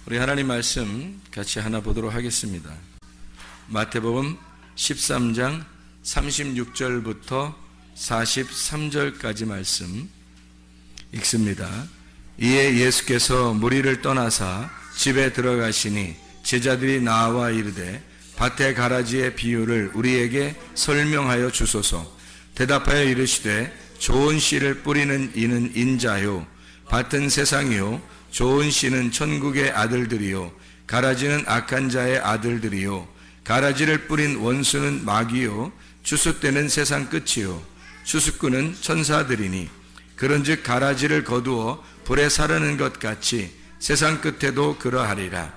우리 하나님 말씀 같이 하나 보도록 하겠습니다. 마태복음 13장 36절부터 43절까지 말씀 읽습니다. 이에 예수께서 무리를 떠나사 집에 들어가시니 제자들이 나와 이르되 밭의 가라지의 비유를 우리에게 설명하여 주소서. 대답하여 이르시되 좋은 씨를 뿌리는 이는 인자요 밭은 세상이요 좋은 씨는 천국의 아들들이요 가라지는 악한 자의 아들들이요 가라지를 뿌린 원수는 마귀요 추수때는 세상 끝이요 추수꾼은 천사들이니 그런즉 가라지를 거두어 불에 사르는 것 같이 세상 끝에도 그러하리라.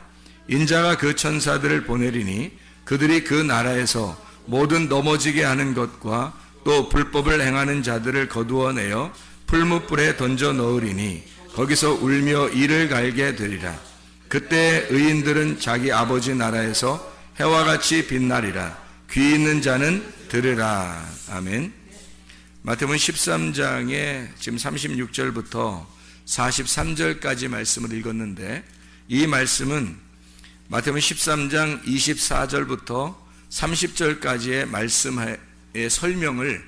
인자가 그 천사들을 보내리니 그들이 그 나라에서 모든 넘어지게 하는 것과 또 불법을 행하는 자들을 거두어내어 풀무불에 던져 넣으리니 거기서 울며 이를 갈게 되리라. 그때 의인들은 자기 아버지 나라에서 해와 같이 빛나리라. 귀 있는 자는 들으라. 아멘. 마태복음 13장에 지금 36절부터 43절까지 말씀을 읽었는데, 이 말씀은 마태복음 13장 24절부터 30절까지의 말씀의 설명을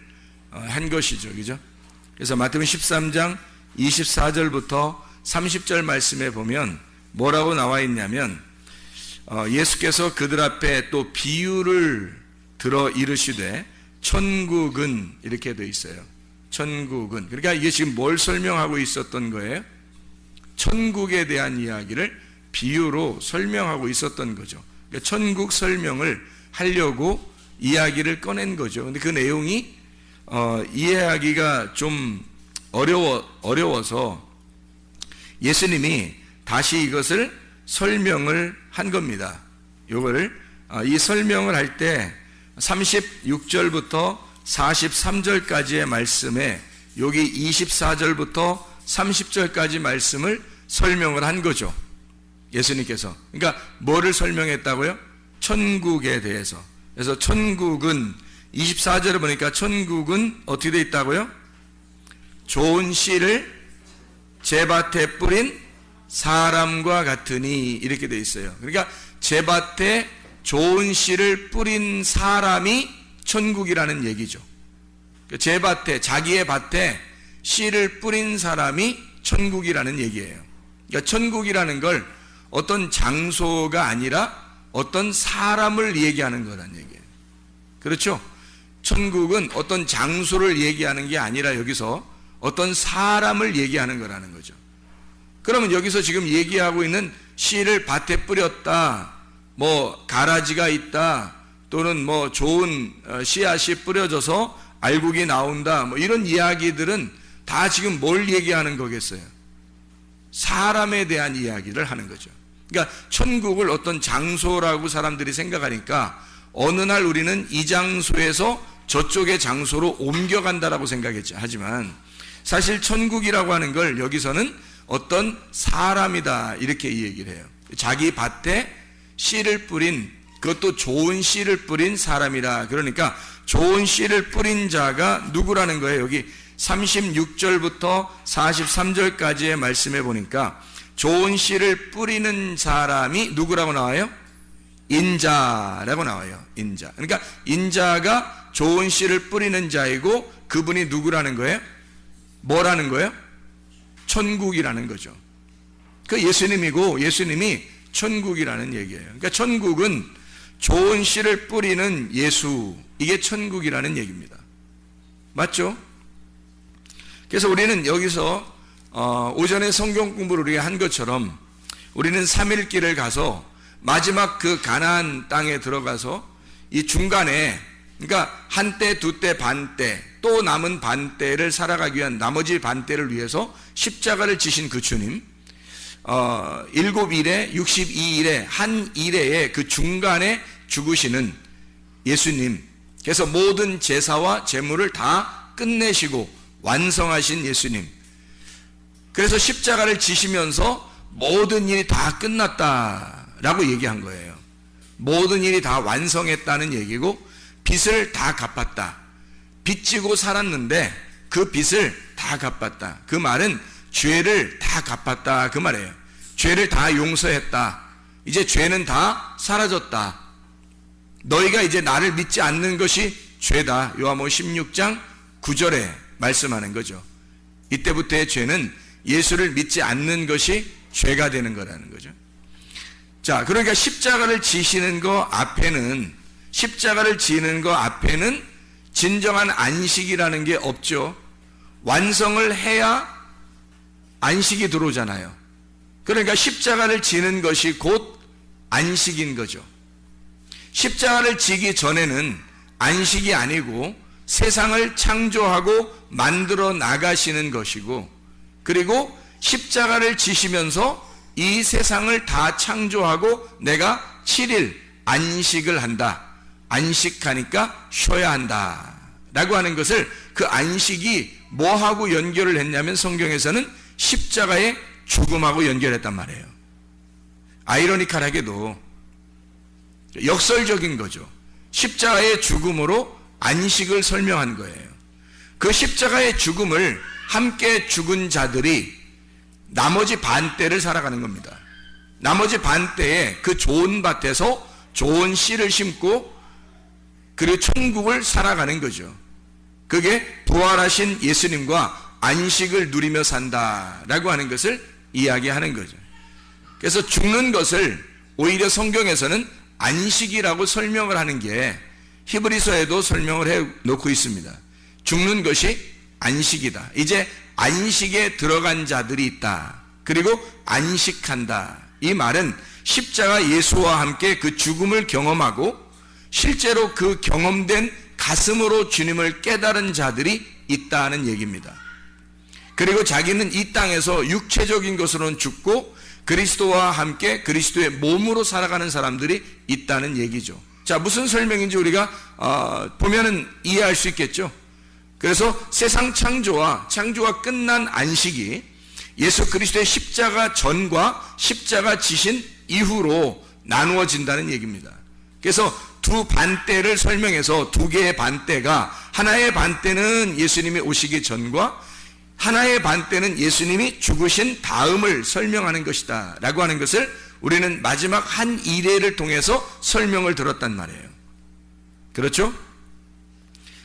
한 것이죠. 그죠? 그래서 마태복음 13장 24절부터 30절 말씀에 보면 뭐라고 나와 있냐면, 예수께서 그들 앞에 또 비유를 들어 이르시되 천국은 이렇게 돼 있어요. 천국은. 그러니까 이게 지금 뭘 설명하고 있었던 거예요? 천국에 대한 이야기를 비유로 설명하고 있었던 거죠. 그러니까 천국 설명을 하려고 이야기를 꺼낸 거죠. 근데 그 내용이 이해하기가 좀 어려워서 예수님이 다시 이것을 설명을 한 겁니다. 이 설명을 할 때 36절부터 43절까지의 말씀에 여기 24절부터 30절까지 말씀을 설명을 한 거죠. 예수님께서. 그러니까 뭐를 설명했다고요? 천국에 대해서. 그래서 천국은 24절에 보니까 천국은 어떻게 되어 있다고요? 좋은 씨를 제밭에 뿌린 사람과 같으니 이렇게 되어 있어요. 그러니까 제밭에 좋은 씨를 뿌린 사람이 천국이라는 얘기죠. 제밭에, 자기의 밭에 씨를 뿌린 사람이 천국이라는 얘기예요. 그러니까 천국이라는 걸 어떤 장소가 아니라 어떤 사람을 얘기하는 거란 얘기예요. 그렇죠? 천국은 어떤 장소를 얘기하는 게 아니라 여기서 어떤 사람을 얘기하는 거라는 거죠. 그러면 여기서 지금 얘기하고 있는 씨를 밭에 뿌렸다, 뭐 가라지가 있다, 또는 뭐 좋은 씨앗이 뿌려져서 알곡이 나온다, 뭐 이런 이야기들은 다 지금 뭘 얘기하는 거겠어요? 사람에 대한 이야기를 하는 거죠. 그러니까 천국을 어떤 장소라고 사람들이 생각하니까 어느 날 우리는 이 장소에서 저쪽의 장소로 옮겨간다라고 생각했죠. 하지만 사실 천국이라고 하는 걸 여기서는 어떤 사람이다 이렇게 이 얘기를 해요. 자기 밭에 씨를 뿌린, 그것도 좋은 씨를 뿌린 사람이라. 그러니까 좋은 씨를 뿌린 자가 누구라는 거예요? 여기 36절부터 43절까지의 말씀에 보니까 좋은 씨를 뿌리는 사람이 누구라고 나와요? 인자라고 나와요. 인자. 그러니까 인자가 좋은 씨를 뿌리는 자이고 그분이 누구라는 거예요? 뭐라는 거예요? 천국이라는 거죠. 그 예수님이고 예수님이 천국이라는 얘기예요. 그러니까 천국은 좋은 씨를 뿌리는 예수, 이게 천국이라는 얘기입니다. 맞죠? 그래서 우리는 여기서 오전에 성경 공부를 우리가 한 것처럼 우리는 3일길을 가서 마지막 그 가나안 땅에 들어가서 이 중간에, 그러니까 한때, 두때, 반때, 또 남은 반때를 살아가기 위한 나머지 반때를 위해서 십자가를 지신 그 주님, 7일에 62일에 한 일회에 그 중간에 죽으시는 예수님, 그래서 모든 제사와 제물을 다 끝내시고 완성하신 예수님, 그래서 십자가를 지시면서 모든 일이 다 끝났다라고 얘기한 거예요. 모든 일이 다 완성했다는 얘기고 빚을 다 갚았다. 빚지고 살았는데 그 빚을 다 갚았다. 그 말은 죄를 다 갚았다 그 말이에요. 죄를 다 용서했다. 이제 죄는 다 사라졌다. 너희가 이제 나를 믿지 않는 것이 죄다. 요한복음 16장 9절에 말씀하는 거죠. 이때부터의 죄는 예수를 믿지 않는 것이 죄가 되는 거라는 거죠. 자, 그러니까 십자가를 지시는 거 앞에는, 십자가를 지는 거 앞에는 진정한 안식이라는 게 없죠. 완성을 해야 안식이 들어오잖아요. 그러니까 십자가를 지는 것이 곧 안식인 거죠. 십자가를 지기 전에는 안식이 아니고 세상을 창조하고 만들어 나가시는 것이고, 그리고 십자가를 지시면서 이 세상을 다 창조하고 내가 7일 안식을 한다. 안식하니까 쉬어야 한다 라고 하는 것을, 그 안식이 뭐하고 연결을 했냐면 성경에서는 십자가의 죽음하고 연결했단 말이에요. 아이러니컬하게도 역설적인 거죠. 십자가의 죽음으로 안식을 설명한 거예요. 그 십자가의 죽음을 함께 죽은 자들이 나머지 반때를 살아가는 겁니다. 나머지 반때에 그 좋은 밭에서 좋은 씨를 심고 그리고 천국을 살아가는 거죠. 그게 부활하신 예수님과 안식을 누리며 산다라고 하는 것을 이야기하는 거죠. 그래서 죽는 것을 오히려 성경에서는 안식이라고 설명을 하는 게 히브리서에도 설명을 해 놓고 있습니다. 죽는 것이 안식이다. 이제 안식에 들어간 자들이 있다. 그리고 안식한다. 이 말은 십자가 예수와 함께 그 죽음을 경험하고 실제로 그 경험된 가슴으로 주님을 깨달은 자들이 있다는 얘기입니다. 그리고 자기는 이 땅에서 육체적인 것으로는 죽고 그리스도와 함께 그리스도의 몸으로 살아가는 사람들이 있다는 얘기죠. 자, 무슨 설명인지 우리가 보면은 이해할 수 있겠죠. 그래서 세상 창조와 끝난 안식이 예수 그리스도의 십자가 전과 십자가 지신 이후로 나누어진다는 얘기입니다. 그래서 두 반때를 설명해서 두 개의 반때가, 하나의 반때는 예수님이 오시기 전과 하나의 반때는 예수님이 죽으신 다음을 설명하는 것이다 라고 하는 것을 우리는 마지막 한 이례를 통해서 설명을 들었단 말이에요. 그렇죠?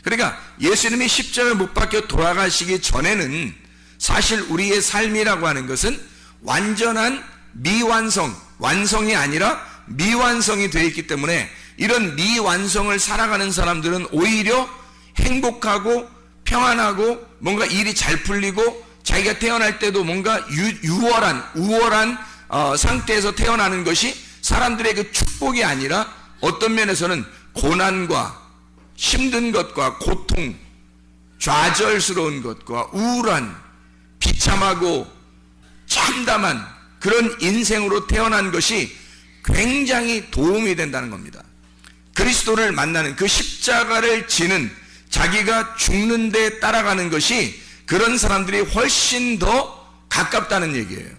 그러니까 예수님이 십자가에 못 박혀 돌아가시기 전에는 사실 우리의 삶이라고 하는 것은 완전한 미완성, 완성이 아니라 미완성이 되어 있기 때문에 이런 미완성을 살아가는 사람들은 오히려 행복하고 평안하고 뭔가 일이 잘 풀리고 자기가 태어날 때도 뭔가 우월한 상태에서 태어나는 것이 사람들의 그 축복이 아니라 어떤 면에서는 고난과 힘든 것과 고통, 좌절스러운 것과 우울한, 비참하고 참담한 그런 인생으로 태어난 것이 굉장히 도움이 된다는 겁니다. 그리스도를 만나는, 그 십자가를 지는, 자기가 죽는 데 따라가는 것이 그런 사람들이 훨씬 더 가깝다는 얘기예요.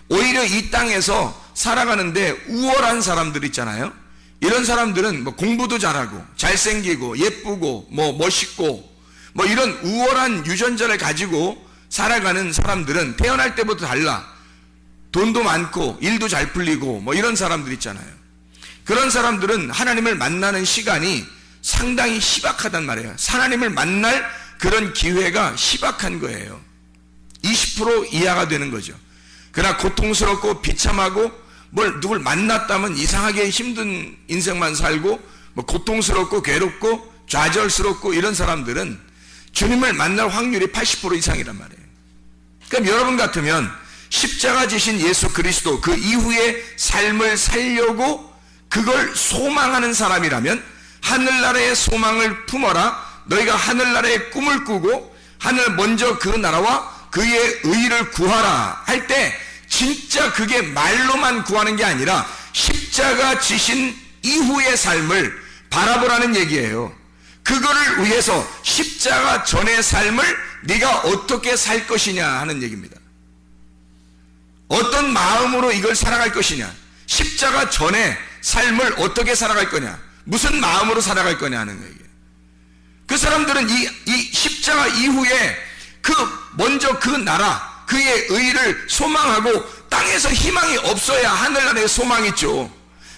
오히려 이 땅에서 살아가는데 우월한 사람들 있잖아요. 이런 사람들은 뭐 공부도 잘하고 잘생기고 예쁘고 뭐 멋있고 뭐 이런 우월한 유전자를 가지고 살아가는 사람들은 태어날 때부터 달라. 돈도 많고 일도 잘 풀리고 뭐 이런 사람들 있잖아요. 그런 사람들은 하나님을 만나는 시간이 상당히 희박하단 말이에요. 하나님을 만날 그런 기회가 희박한 거예요. 20% 이하가 되는 거죠. 그러나 고통스럽고 비참하고 누굴 만났다면 이상하게 힘든 인생만 살고 뭐 고통스럽고 괴롭고 좌절스럽고 이런 사람들은 주님을 만날 확률이 80% 이상이란 말이에요. 그럼 여러분 같으면 십자가 지신 예수 그리스도 그 이후의 삶을 살려고 그걸 소망하는 사람이라면 하늘나라의 소망을 품어라. 너희가 하늘나라의 꿈을 꾸고 하늘 먼저 그 나라와 그의 의를 구하라 할 때 진짜 그게 말로만 구하는 게 아니라 십자가 지신 이후의 삶을 바라보라는 얘기예요. 그거를 위해서 십자가 전의 삶을 네가 어떻게 살 것이냐 하는 얘기입니다. 어떤 마음으로 이걸 살아갈 것이냐, 십자가 전의 삶을 어떻게 살아갈 거냐, 무슨 마음으로 살아갈 거냐 하는 얘기예요. 그 사람들은 이 십자가 이후에 먼저 그 나라, 그의 의를 소망하고 딱 땅에서 희망이 없어야 하늘나라에 소망이 있죠.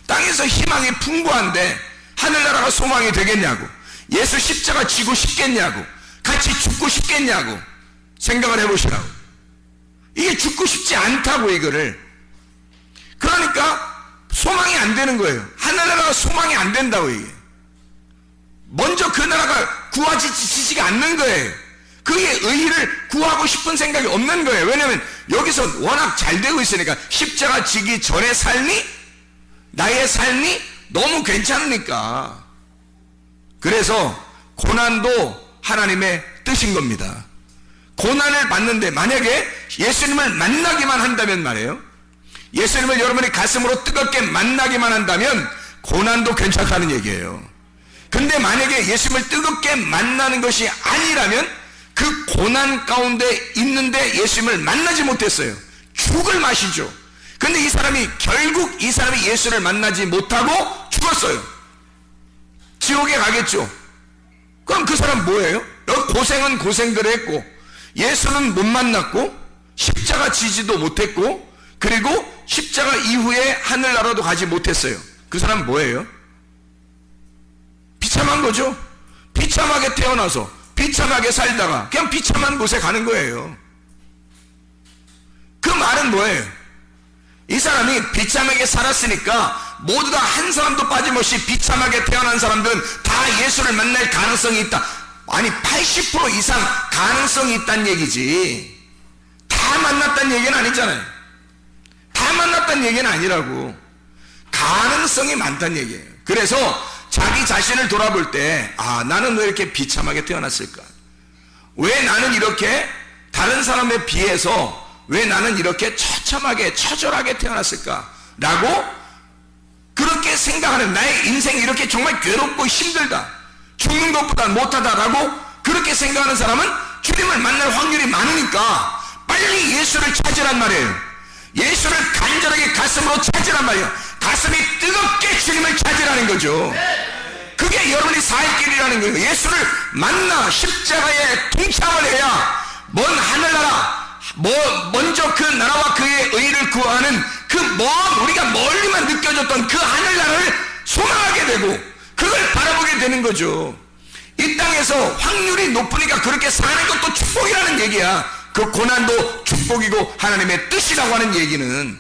땅에서 희망이 풍부한데 하늘나라가 소망이 되겠냐고. 예수 십자가 지고 싶겠냐고. 같이 죽고 싶겠냐고. 생각을 해보시라고. 이게 죽고 싶지 않다고, 이거를. 그러니까 소망이 안 되는 거예요. 하늘나라가 소망이 안 된다고. 이게 먼저 그 나라가 구하지지가 않는 거예요. 그의 의의를 구하고 싶은 생각이 없는 거예요. 왜냐하면 여기서 워낙 잘 되고 있으니까. 십자가 지기 전의 삶이, 나의 삶이 너무 괜찮으니까. 그래서 고난도 하나님의 뜻인 겁니다. 고난을 받는데 만약에 예수님을 만나기만 한다면 말이에요, 예수님을 여러분이 가슴으로 뜨겁게 만나기만 한다면 고난도 괜찮다는 얘기예요. 근데 만약에 예수님을 뜨겁게 만나는 것이 아니라면 그 고난 가운데 있는데 예수님을 만나지 못했어요. 죽을 맛이죠. 근데 이 사람이 결국 이 사람이 예수를 만나지 못하고 죽었어요. 지옥에 가겠죠. 그럼 그 사람 뭐예요? 고생은 고생대로 했고 예수는 못 만났고 십자가 지지도 못했고 그리고 십자가 이후에 하늘나라도 가지 못했어요. 그 사람 뭐예요? 비참한 거죠. 비참하게 태어나서 비참하게 살다가 그냥 비참한 곳에 가는 거예요. 그 말은 뭐예요? 이 사람이 비참하게 살았으니까 모두 다 한 사람도 빠짐없이 비참하게 태어난 사람들은 다 예수를 만날 가능성이 있다. 아니 80% 이상 가능성이 있다는 얘기지, 다 만났다는 얘기는 아니잖아요. 다 만났다는 얘기는 아니라고. 가능성이 많다는 얘기예요. 그래서 자기 자신을 돌아볼 때, 아, 나는 왜 이렇게 비참하게 태어났을까? 왜 나는 이렇게 다른 사람에 비해서 왜 나는 이렇게 처참하게 처절하게 태어났을까? 라고 그렇게 생각하는, 나의 인생이 이렇게 정말 괴롭고 힘들다, 죽는 것보다 못하다라고 그렇게 생각하는 사람은 주님을 만날 확률이 많으니까 빨리 예수를 찾으란 말이에요. 예수를 간절하게 가슴으로 찾으란 말이에요. 가슴이 뜨겁게 주님을 찾으라는 거죠. 그게 여러분이 살 길이라는 거예요. 예수를 만나 십자가에 동참을 해야 먼 하늘나라, 먼저 그 나라와 그의 의를 구하는 그 먼, 우리가 멀리만 느껴졌던 그 하늘나라를 소망하게 되고 그걸 바라보게 되는 거죠. 이 땅에서 확률이 높으니까 그렇게 사는 것도 축복이라는 얘기야. 그 고난도 축복이고 하나님의 뜻이라고 하는 얘기는.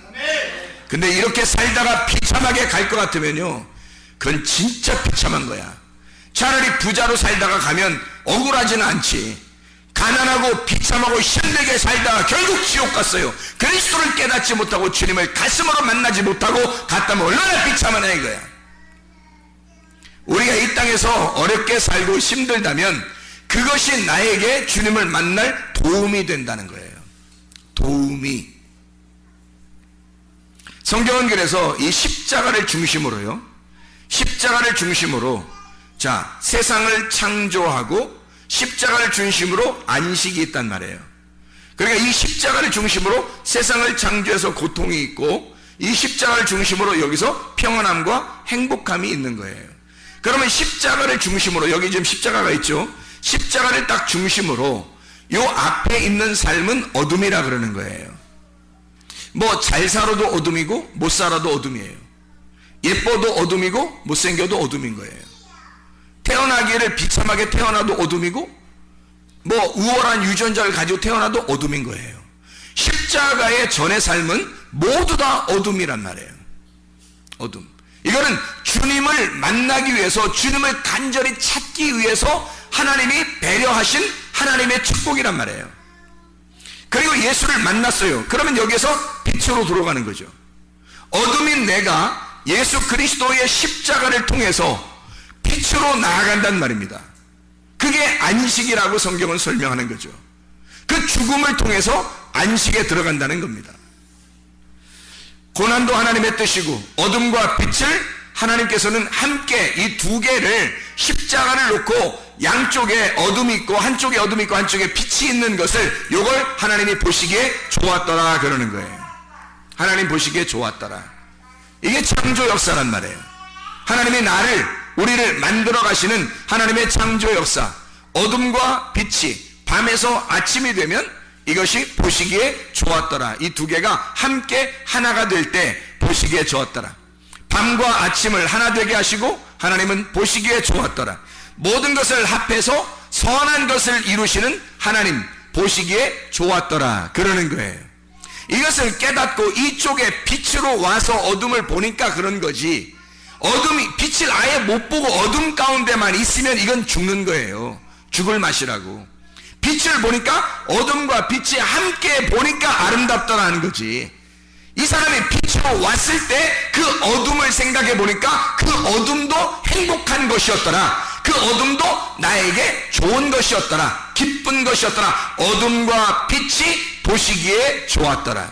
근데 이렇게 살다가 비참하게 갈 것 같으면요, 그건 진짜 비참한 거야. 차라리 부자로 살다가 가면 억울하지는 않지. 가난하고 비참하고 힘들게 살다가 결국 지옥 갔어요. 그리스도를 깨닫지 못하고 주님을 가슴으로 만나지 못하고 갔다면 얼마나 비참하냐 이거야. 우리가 이 땅에서 어렵게 살고 힘들다면 그것이 나에게 주님을 만날 도움이 된다는 거예요. 도움이. 성경은 그래서 이 십자가를 중심으로요, 십자가를 중심으로, 자, 세상을 창조하고 십자가를 중심으로 안식이 있단 말이에요. 그러니까 이 십자가를 중심으로 세상을 창조해서 고통이 있고 이 십자가를 중심으로 여기서 평안함과 행복함이 있는 거예요. 그러면 십자가를 중심으로, 여기 지금 십자가가 있죠. 십자가를 딱 중심으로 요 앞에 있는 삶은 어둠이라 그러는 거예요. 뭐 잘 살아도 어둠이고 못 살아도 어둠이에요. 예뻐도 어둠이고 못생겨도 어둠인 거예요. 태어나기를 비참하게 태어나도 어둠이고 뭐 우월한 유전자를 가지고 태어나도 어둠인 거예요. 십자가의 전의 삶은 모두 다 어둠이란 말이에요. 어둠. 이거는 주님을 만나기 위해서, 주님을 간절히 찾기 위해서 하나님이 배려하신 하나님의 축복이란 말이에요. 그리고 예수를 만났어요. 그러면 여기서 빛으로 들어가는 거죠. 어둠인 내가 예수 그리스도의 십자가를 통해서 빛으로 나아간단 말입니다. 그게 안식이라고 성경은 설명하는 거죠. 그 죽음을 통해서 안식에 들어간다는 겁니다. 고난도 하나님의 뜻이고 어둠과 빛을 하나님께서는 함께 이 두 개를, 십자가를 놓고 양쪽에 어둠이 있고 한쪽에 어둠이 있고 한쪽에 빛이 있는 것을, 요걸 하나님이 보시기에 좋았더라 그러는 거예요. 하나님 보시기에 좋았더라. 이게 창조 역사란 말이에요. 하나님이 우리를 만들어 가시는 하나님의 창조 역사. 어둠과 빛이 밤에서 아침이 되면 이것이 보시기에 좋았더라. 이 두 개가 함께 하나가 될 때 보시기에 좋았더라. 밤과 아침을 하나 되게 하시고 하나님은 보시기에 좋았더라. 모든 것을 합해서 선한 것을 이루시는 하나님 보시기에 좋았더라 그러는 거예요. 이것을 깨닫고 이쪽에 빛으로 와서 어둠을 보니까 그런 거지, 어둠이 빛을 아예 못 보고 어둠 가운데만 있으면 이건 죽는 거예요. 죽을 맛이라고. 빛을 보니까 어둠과 빛이 함께 보니까 아름답더라는 거지. 이 사람이 빛으로 왔을 때 그 어둠을 생각해 보니까 그 어둠도 행복한 것이었더라. 그 어둠도 나에게 좋은 것이었더라. 기쁜 것이었더라. 어둠과 빛이 보시기에 좋았더라.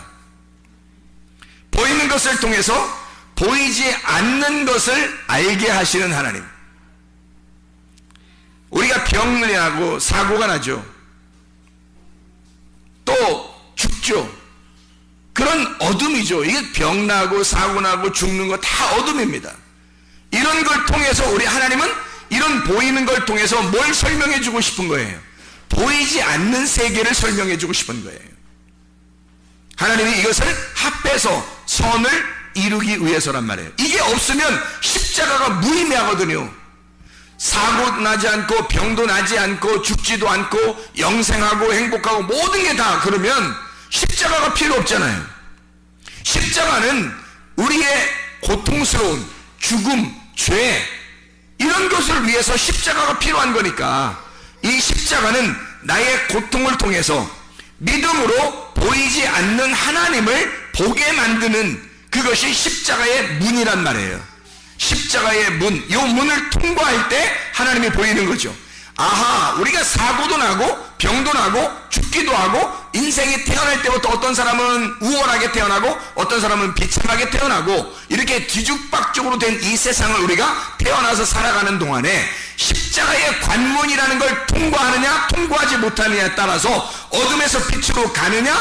보이는 것을 통해서 보이지 않는 것을 알게 하시는 하나님. 우리가 병을 하고 사고가 나죠. 또 죽죠. 그런 어둠이죠. 이게 병나고 사고나고 죽는 거 다 어둠입니다. 이런 걸 통해서 우리 하나님은 이런 보이는 걸 통해서 뭘 설명해 주고 싶은 거예요? 보이지 않는 세계를 설명해 주고 싶은 거예요. 하나님이 이것을 합해서 선을 이루기 위해서란 말이에요. 이게 없으면 십자가가 무의미하거든요. 사고 나지 않고 병도 나지 않고 죽지도 않고 영생하고 행복하고 모든 게 다 그러면 십자가가 필요 없잖아요. 십자가는 우리의 고통스러운 죽음, 죄 이런 것을 위해서 십자가가 필요한 거니까 이 십자가는 나의 고통을 통해서 믿음으로 보이지 않는 하나님을 보게 만드는 그것이 십자가의 문이란 말이에요. 십자가의 문, 이 문을 통과할 때 하나님이 보이는 거죠. 아하, 우리가 사고도 나고 병도 나고 죽기도 하고 인생이 태어날 때부터 어떤 사람은 우월하게 태어나고 어떤 사람은 비참하게 태어나고 이렇게 뒤죽박죽으로 된 이 세상을 우리가 태어나서 살아가는 동안에 십자가의 관문이라는 걸 통과하느냐 통과하지 못하느냐에 따라서 어둠에서 빛으로 가느냐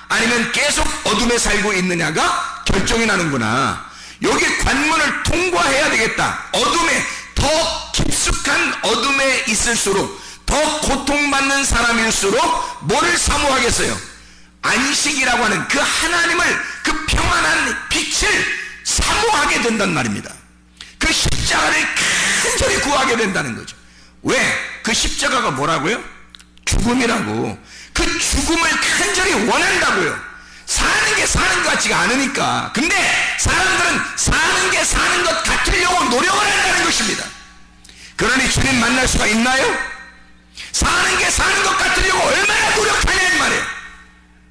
아니면 계속 어둠에 살고 있느냐가 결정이 나는구나. 여기 관문을 통과해야 되겠다. 어둠에 더 깊숙한 어둠에 있을수록 더 고통받는 사람일수록 뭐를 사모하겠어요? 안식이라고 하는 그 하나님을, 그 평안한 빛을 사모하게 된단 말입니다. 그 십자가를 간절히 구하게 된다는 거죠. 왜? 그 십자가가 뭐라고요? 죽음이라고. 그 죽음을 간절히 원한다고요. 사는 게 사는 것 같지가 않으니까. 근데 사람들은 사는 게 사는 것 같으려고 노력을 한다는 것입니다. 그러니 주님 만날 수가 있나요? 사는 게 사는 것 같으려고 얼마나 노력하냐는 말이에요.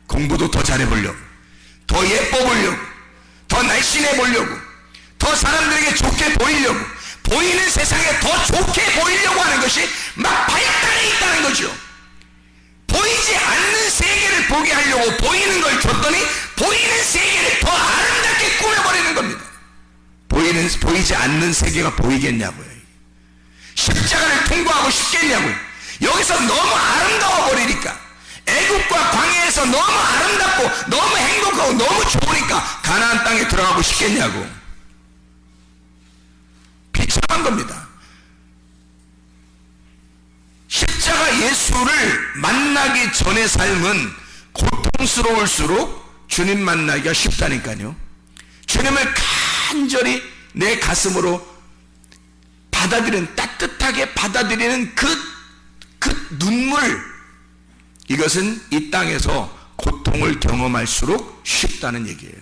공부도 더 잘해보려고, 더 예뻐 보려고, 더 날씬해 보려고, 더 사람들에게 좋게 보이려고, 보이는 세상에 더 좋게 보이려고 하는 것이 막 발달해 있다는 거죠. 보이지 않는 세계를 보게 하려고 보이는 걸 줬더니 보이는 세계를 더 아름답게 꾸며버리는 겁니다. 보이지 않는 세계가 보이겠냐고요. 십자가를 통과하고 싶겠냐고요. 여기서 너무 아름다워 버리니까, 애국과 광야에서 너무 아름답고 너무 행복하고 너무 좋으니까 가나안 땅에 들어가고 싶겠냐고. 비참한 겁니다. 십자가 예수를 만나기 전의 삶은 고통스러울수록 주님 만나기가 쉽다니까요. 주님을 간절히 내 가슴으로 받아들이는, 따뜻하게 받아들이는 그 눈물, 이것은 이 땅에서 고통을 경험할수록 쉽다는 얘기예요.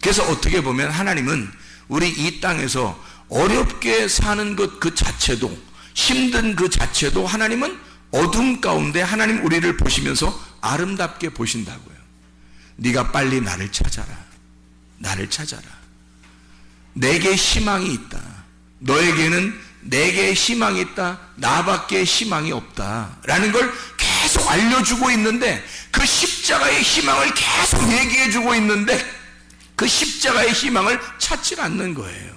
그래서 어떻게 보면 하나님은 우리 이 땅에서 어렵게 사는 것 그 자체도, 힘든 그 자체도 하나님은 어둠 가운데 하나님 우리를 보시면서 아름답게 보신다고요. 네가 빨리 나를 찾아라. 나를 찾아라. 내게 희망이 있다. 너에게는 내게 희망이 있다. 나밖에 희망이 없다. 라는 걸 계속 알려주고 있는데, 그 십자가의 희망을 계속 얘기해주고 있는데 그 십자가의 희망을 찾지 않는 거예요.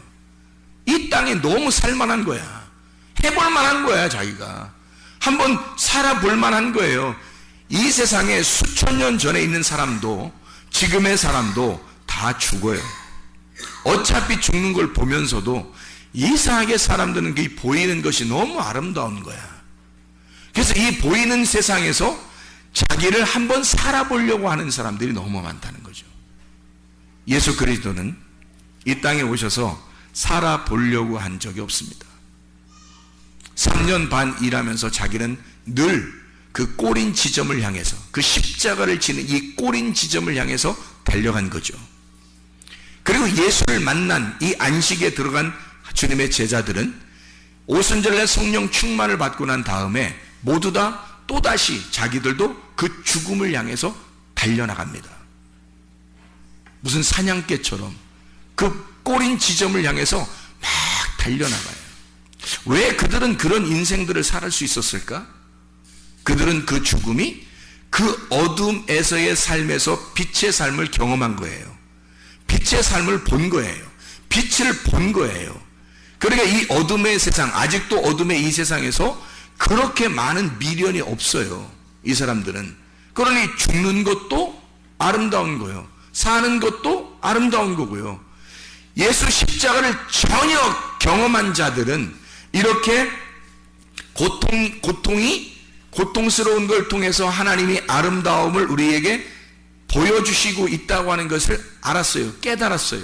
이 땅에 너무 살만한 거야. 해볼 만한 거야. 자기가 한번 살아볼 만한 거예요. 이 세상에 수천 년 전에 있는 사람도 지금의 사람도 다 죽어요. 어차피 죽는 걸 보면서도 이상하게 사람들은 이 보이는 것이 너무 아름다운 거야. 그래서 이 보이는 세상에서 자기를 한번 살아보려고 하는 사람들이 너무 많다는 거죠. 예수 그리스도는 이 땅에 오셔서 살아보려고 한 적이 없습니다. 3년 반 일하면서 자기는 늘 그 꼬린 지점을 향해서, 그 십자가를 지는 이 꼬린 지점을 향해서 달려간 거죠. 그리고 예수를 만난 이 안식에 들어간 주님의 제자들은 오순절날 성령 충만을 받고 난 다음에 모두 다 또다시 자기들도 그 죽음을 향해서 달려나갑니다. 무슨 사냥개처럼 그 꼬린 지점을 향해서 막 달려나가요. 왜 그들은 그런 인생들을 살 수 있었을까? 그들은 그 죽음이 그 어둠에서의 삶에서 빛의 삶을 경험한 거예요. 빛의 삶을 본 거예요. 빛을 본 거예요. 그러니까 이 어둠의 세상, 아직도 어둠의 이 세상에서 그렇게 많은 미련이 없어요. 이 사람들은. 그러니 죽는 것도 아름다운 거예요. 사는 것도 아름다운 거고요. 예수 십자가를 전혀 경험한 자들은 이렇게 고통스러운 걸 통해서 하나님이 아름다움을 우리에게 보여주시고 있다고 하는 것을 알았어요. 깨달았어요.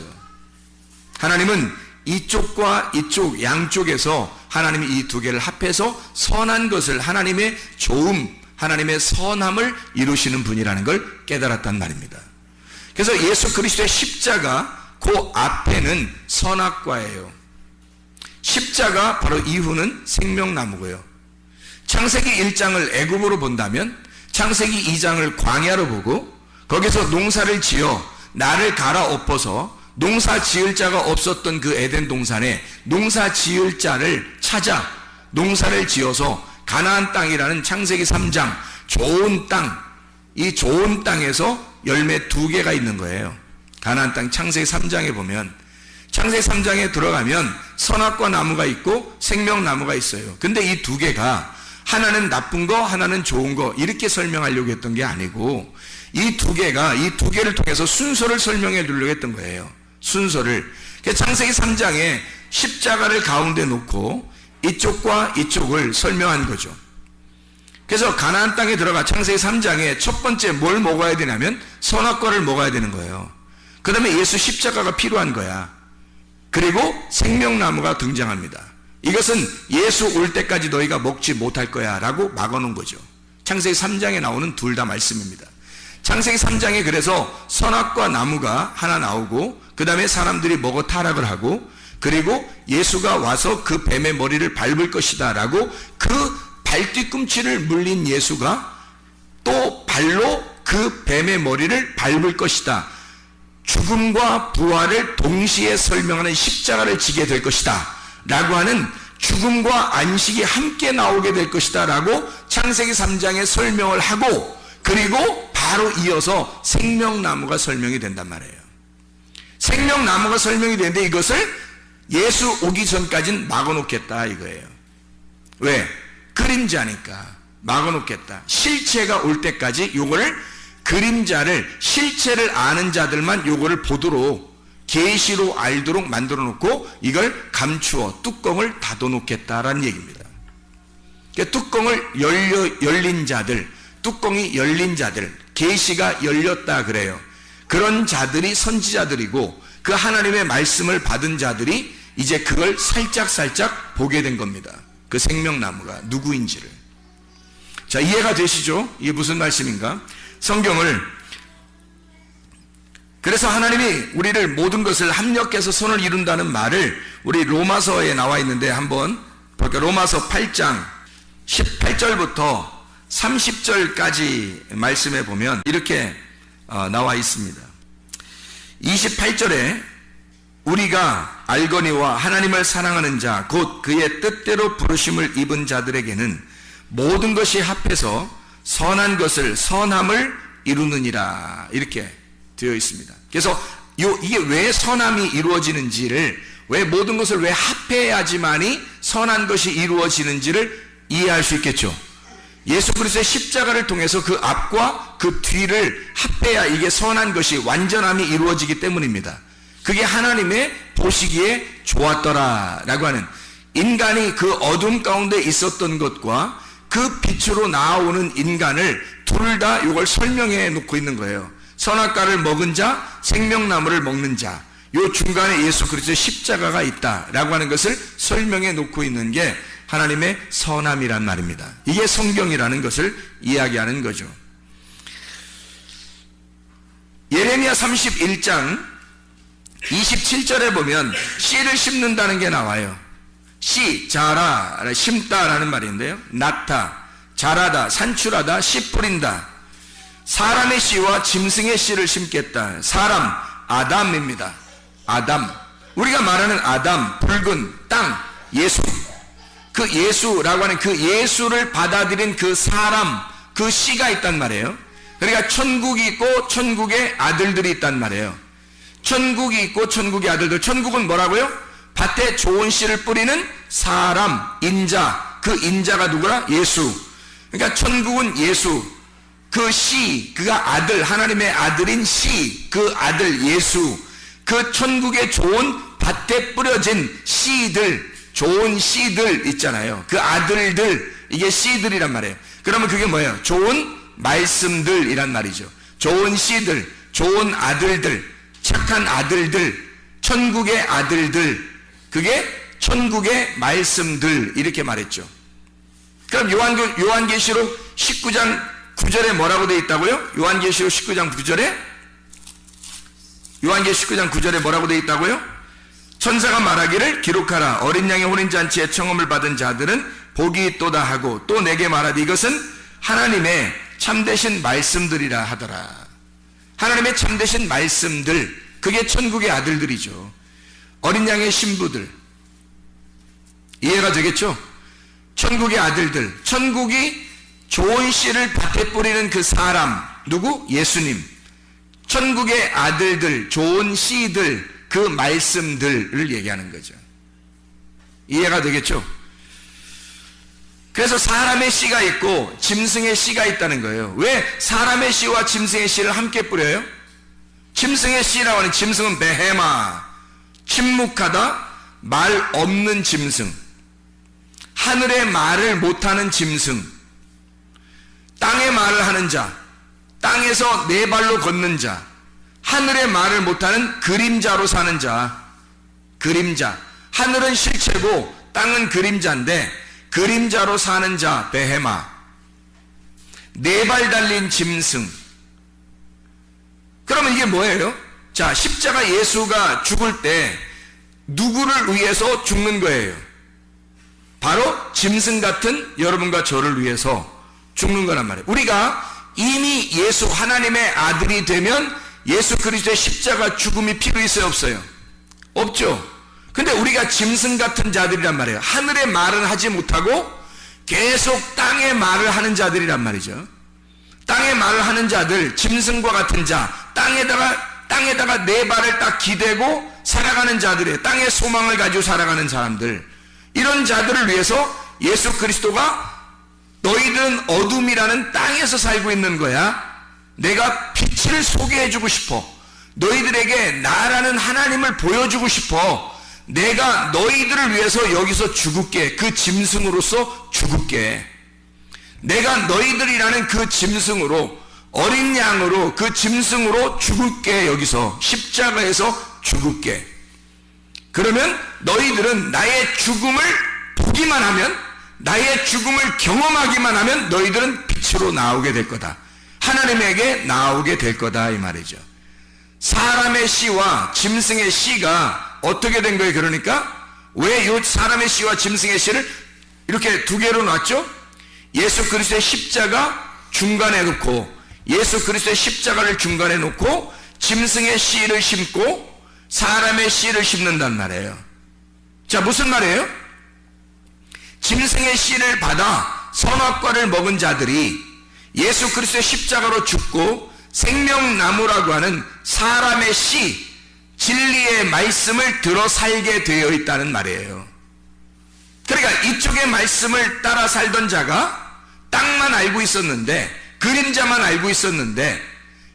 하나님은 이쪽과 이쪽 양쪽에서 하나님이 이 두 개를 합해서 선한 것을, 하나님의 좋음, 하나님의 선함을 이루시는 분이라는 걸 깨달았단 말입니다. 그래서 예수 그리스도의 십자가 그 앞에는 선악과예요. 십자가 바로 이후는 생명나무고요. 창세기 1장을 애굽으로 본다면 창세기 2장을 광야로 보고 거기서 농사를 지어 나를 갈아엎어서 농사 지을 자가 없었던 그 에덴 동산에 농사 지을 자를 찾아 농사를 지어서 가나안 땅이라는 창세기 3장 좋은 땅, 이 좋은 땅에서 열매 2개가 있는 거예요. 가나안 땅 창세기 3장에 보면, 창세기 3장에 들어가면 선악과 나무가 있고 생명나무가 있어요. 근데 이 2개가 하나는 나쁜 거, 하나는 좋은 거, 이렇게 설명하려고 했던 게 아니고 이 2개가 이 2개를 통해서 순서를 설명해 주려고 했던 거예요. 순서를. 창세기 3장에 십자가를 가운데 놓고 이쪽과 이쪽을 설명한 거죠. 그래서 가나안 땅에 들어가 창세기 3장에 첫 번째 뭘 먹어야 되냐면 선악과를 먹어야 되는 거예요. 그 다음에 예수 십자가가 필요한 거야. 그리고 생명나무가 등장합니다. 이것은 예수 올 때까지 너희가 먹지 못할 거야 라고 막아놓은 거죠. 창세기 3장에 나오는 둘 다 말씀입니다. 창세기 3장에 그래서 선악과 나무가 하나 나오고 그 다음에 사람들이 먹어 타락을 하고 그리고 예수가 와서 그 뱀의 머리를 밟을 것이다 라고 그 발뒤꿈치를 물린 예수가 또 발로 그 뱀의 머리를 밟을 것이다. 죽음과 부활을 동시에 설명하는 십자가를 지게 될 것이다 라고 하는 죽음과 안식이 함께 나오게 될 것이다 라고 창세기 3장에 설명을 하고 그리고 바로 이어서 생명나무가 설명이 된단 말이에요. 생명나무가 설명이 되는데 이것을 예수 오기 전까지는 막아놓겠다 이거예요. 왜? 그림자니까 막아놓겠다. 실체가 올 때까지 요거를 그림자를 실체를 아는 자들만 요거를 보도록 계시로 알도록 만들어 놓고 이걸 감추어 뚜껑을 닫아 놓겠다라는 얘기입니다. 그러니까 뚜껑을 열린 자들, 뚜껑이 열린 자들, 계시가 열렸다 그래요. 그런 자들이 선지자들이고 그 하나님의 말씀을 받은 자들이 이제 그걸 살짝 보게 된 겁니다. 그 생명나무가 누구인지를. 자, 이해가 되시죠? 이게 무슨 말씀인가? 성경을, 그래서 하나님이 우리를 모든 것을 합력해서 선을 이룬다는 말을 우리 로마서에 나와 있는데 한번 볼까요? 로마서 8장 18절부터 30절까지 말씀에 보면 이렇게 나와 있습니다. 28절에 우리가 알거니와 하나님을 사랑하는 자 곧 그의 뜻대로 부르심을 입은 자들에게는 모든 것이 합해서 선한 것을 선함을 이루느니라 이렇게 되어 있습니다. 그래서 이게 왜 선함이 이루어지는지를, 왜 모든 것을 왜 합해야지만이 선한 것이 이루어지는지를 이해할 수 있겠죠. 예수 그리스도의 십자가를 통해서 그 앞과 그 뒤를 합해야 이게 선한 것이 완전함이 이루어지기 때문입니다. 그게 하나님의 보시기에 좋았더라 라고 하는, 인간이 그 어둠 가운데 있었던 것과 그 빛으로 나아오는 인간을 둘 다 이걸 설명해 놓고 있는 거예요. 선악과를 먹은 자, 생명나무를 먹는 자, 요 중간에 예수 그리스도의 십자가가 있다라고 하는 것을 설명해 놓고 있는 게 하나님의 선함이란 말입니다. 이게 성경이라는 것을 이야기하는 거죠. 예레미야 31장 27절에 보면 씨를 심는다는 게 나와요. 씨, 자라, 심다라는 말인데요. 낳다, 자라다, 산출하다, 씨 뿌린다. 사람의 씨와 짐승의 씨를 심겠다. 사람, 아담입니다. 아담. 우리가 말하는 아담, 붉은 땅, 예수. 그 예수라고 하는 그 예수를 받아들인 그 사람, 그 씨가 있단 말이에요. 그러니까 천국이 있고 천국의 아들들이 있단 말이에요. 천국이 있고 천국의 아들들. 천국은 뭐라고요? 밭에 좋은 씨를 뿌리는 사람, 인자. 그 인자가 누구라? 예수. 그러니까 천국은 예수. 그 씨, 그가 아들, 하나님의 아들인 씨, 그 아들 예수. 그 천국의 좋은 밭에 뿌려진 씨들, 좋은 씨들 있잖아요. 그 아들들, 이게 씨들이란 말이에요. 그러면 그게 뭐예요? 좋은 말씀들이란 말이죠. 좋은 씨들, 좋은 아들들, 착한 아들들, 천국의 아들들, 그게 천국의 말씀들, 이렇게 말했죠. 그럼 요한계시록 19장 9절에 뭐라고 되어 있다고요? 요한계시록 19장 9절에? 요한계시록 19장 9절에 뭐라고 되어 있다고요? 천사가 말하기를 기록하라. 어린 양의 혼인잔치에 청함을 받은 자들은 복이 있도다 하고 또 내게 말하되 이것은 하나님의 참되신 말씀들이라 하더라. 하나님의 참되신 말씀들, 그게 천국의 아들들이죠. 어린 양의 신부들. 이해가 되겠죠? 천국의 아들들. 천국이 좋은 씨를 밭에 뿌리는 그 사람, 누구? 예수님. 천국의 아들들, 좋은 씨들, 그 말씀들을 얘기하는 거죠. 이해가 되겠죠? 그래서 사람의 씨가 있고 짐승의 씨가 있다는 거예요. 왜 사람의 씨와 짐승의 씨를 함께 뿌려요? 짐승의 씨라고 하는, 짐승은 베헤마, 침묵하다, 말 없는 짐승, 하늘의 말을 못하는 짐승, 땅의 말을 하는 자, 땅에서 네 발로 걷는 자, 하늘의 말을 못하는 그림자로 사는 자. 그림자. 하늘은 실체고 땅은 그림자인데 그림자로 사는 자, 베헤마. 네 발 달린 짐승. 그러면 이게 뭐예요? 자, 십자가 예수가 죽을 때 누구를 위해서 죽는 거예요? 바로 짐승 같은 여러분과 저를 위해서 죽는 거란 말이에요. 우리가 이미 예수 하나님의 아들이 되면 예수 그리스도의 십자가 죽음이 필요 있어요, 없어요? 없죠. 근데 우리가 짐승 같은 자들이란 말이에요. 하늘의 말은 하지 못하고 계속 땅의 말을 하는 자들이란 말이죠. 땅의 말을 하는 자들, 짐승과 같은 자, 땅에다가 네 발을 딱 기대고 살아가는 자들이에요. 땅의 소망을 가지고 살아가는 사람들. 이런 자들을 위해서 예수 그리스도가 너희들은 어둠이라는 땅에서 살고 있는 거야. 내가 빛을 소개해주고 싶어. 너희들에게 나라는 하나님을 보여주고 싶어. 내가 너희들을 위해서 여기서 죽을게. 그 짐승으로서 죽을게. 내가 너희들이라는 그 짐승으로, 어린 양으로, 그 짐승으로 죽을게. 여기서 십자가에서 죽을게. 그러면 너희들은 나의 죽음을 보기만 하면, 나의 죽음을 경험하기만 하면 너희들은 빛으로 나오게 될 거다. 하나님에게 나오게 될 거다, 이 말이죠. 사람의 씨와 짐승의 씨가 어떻게 된 거예요? 그러니까 왜 이 사람의 씨와 짐승의 씨를 이렇게 두 개로 놨죠? 예수 그리스도의 십자가 중간에 놓고, 예수 그리스도의 십자가를 중간에 놓고 짐승의 씨를 심고 사람의 씨를 심는단 말이에요. 자, 무슨 말이에요? 짐승의 씨를 받아 선악과를 먹은 자들이 예수 그리스도의 십자가로 죽고 생명나무라고 하는 사람의 씨, 진리의 말씀을 들어 살게 되어 있다는 말이에요. 그러니까 이쪽의 말씀을 따라 살던 자가 땅만 알고 있었는데, 그림자만 알고 있었는데,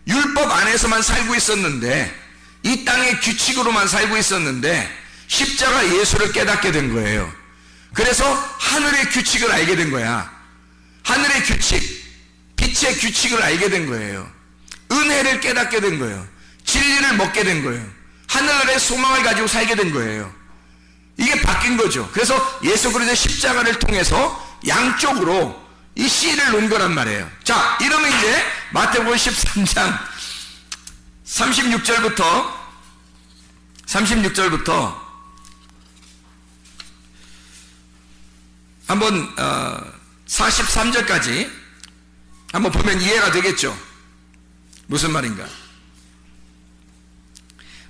율법 안에서만 살고 있었는데, 이 땅의 규칙으로만 살고 있었는데 십자가 예수를 깨닫게 된 거예요. 그래서 하늘의 규칙을 알게 된 거야. 하늘의 규칙, 빛의 규칙을 알게 된 거예요. 은혜를 깨닫게 된 거예요. 진리를 먹게 된 거예요. 하늘의 소망을 가지고 살게 된 거예요. 이게 바뀐 거죠. 그래서 예수 그리스도의 십자가를 통해서 양쪽으로 이 씨를 놓은 거란 말이에요. 자, 이러면 이제 마태복음 13장 36절부터 한번 43절까지 한번 보면 이해가 되겠죠. 무슨 말인가?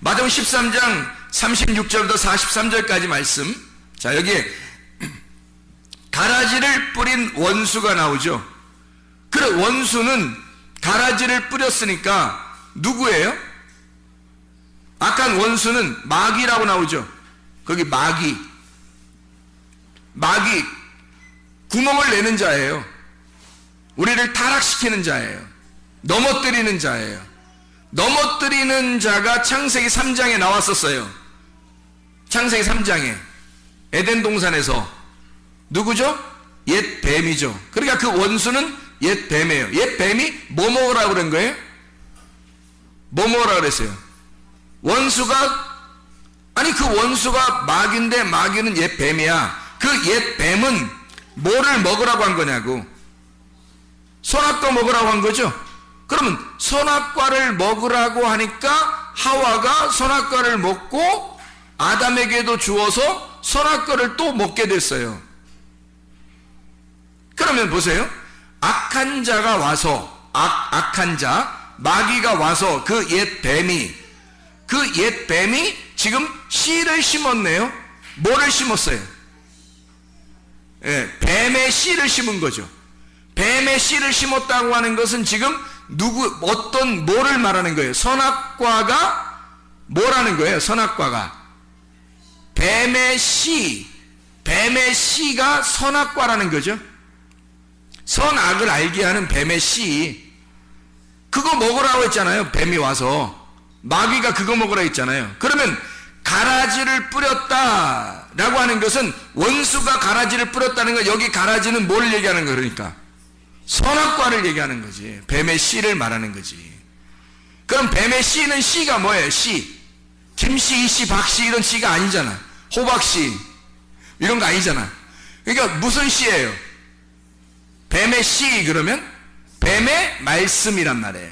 마태복음 13장 36절부터 43절까지 말씀. 자, 여기에 가라지를 뿌린 원수가 나오죠. 그래, 원수는 가라지를 뿌렸으니까 누구예요? 악한 원수는 마귀라고 나오죠. 거기 마귀 구멍을 내는 자예요. 우리를 타락시키는 자예요. 넘어뜨리는 자예요. 넘어뜨리는 자가 창세기 3장에 나왔었어요. 창세기 3장에 에덴 동산에서 누구죠? 옛 뱀이죠. 그러니까 그 원수는 옛 뱀이에요. 옛 뱀이 뭐 먹으라고 그런 거예요? 뭐 먹으라고 그랬어요? 원수가, 아니 그 원수가 마귀인데 마귀는 옛 뱀이야. 그 옛 뱀은 뭐를 먹으라고 한 거냐고. 선악과 먹으라고 한 거죠. 그러면 선악과를 먹으라고 하니까 하와가 선악과를 먹고 아담에게도 주어서 선악과를 또 먹게 됐어요. 그러면 보세요. 악한 자가 와서, 악한 자, 마귀가 와서 그 옛 뱀이 지금 씨를 심었네요. 뭐를 심었어요? 예, 뱀의 씨를 심은 거죠. 뱀의 씨를 심었다고 하는 것은 지금 어떤 뭐를 말하는 거예요? 선악과가 뭐라는 거예요? 선악과가 뱀의 씨가 선악과라는 거죠. 선악을 알게 하는 뱀의 씨, 그거 먹으라고 했잖아요. 뱀이 와서 마귀가 그거 먹으라 했잖아요. 그러면 가라지를 뿌렸다라고 하는 것은 원수가 가라지를 뿌렸다는 건, 여기 가라지는 뭘 얘기하는 거예요? 그러니까 선악과를 얘기하는 거지. 뱀의 씨를 말하는 거지. 그럼 뱀의 씨는 씨가 뭐예요? 씨, 김씨, 이씨, 박씨 이런 씨가 아니잖아. 호박씨 이런 거 아니잖아. 그러니까 무슨 씨예요? 뱀의 씨, 그러면 뱀의 말씀이란 말이에요.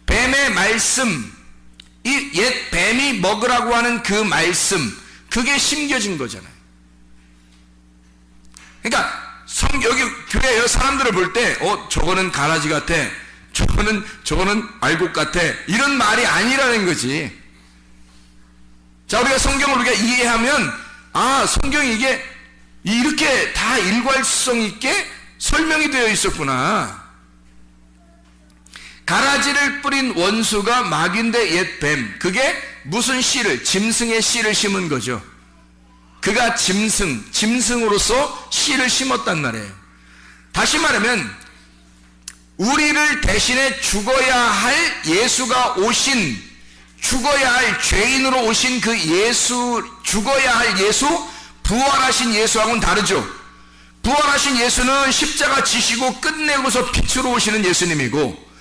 뱀의 말씀, 이 옛 뱀이 먹으라고 하는 그 말씀, 그게 심겨진 거잖아요. 그러니까 여기 교회에 사람들을 볼 때 저거는 가라지 같아, 저거는 알곡 같아, 이런 말이 아니라는 거지. 자, 우리가 성경을 우리가 이해하면, 성경이 이게 이렇게 다 일괄성 있게 설명이 되어 있었구나. 가라지를 뿌린 원수가 마귀인데 옛 뱀, 그게 무슨 씨를? 짐승의 씨를 심은 거죠. 그가 짐승으로서 씨를 심었단 말이에요. 다시 말하면 우리를 대신에 죽어야 할 예수가 오신, 죽어야 할 죄인으로 오신 그 예수, 죽어야 할 예수, 부활하신 예수하고는 다르죠. 부활하신 예수는 십자가 지시고 끝내고서 빛으로 오시는 예수님이고,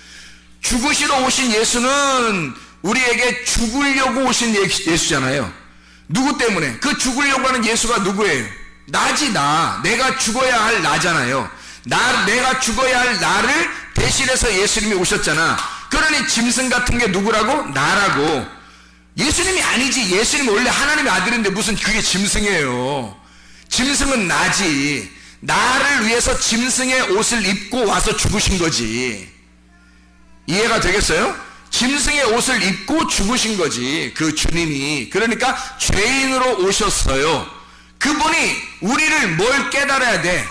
죽으시러 오신 예수는 우리에게 죽으려고 오신 예수잖아요. 누구 때문에? 그 죽으려고 하는 예수가 누구예요? 나지, 나. 내가 죽어야 할 나잖아요. 내가 죽어야 할 나를 대신해서 예수님이 오셨잖아. 그러니 짐승 같은 게 누구라고? 나라고. 예수님이 아니지. 예수님이 원래 하나님의 아들인데 무슨 그게 짐승이에요. 짐승은 나지. 나를 위해서 짐승의 옷을 입고 와서 죽으신 거지. 이해가 되겠어요? 짐승의 옷을 입고 죽으신 거지, 그 주님이. 그러니까 죄인으로 오셨어요. 그분이 우리를 뭘 깨달아야 돼?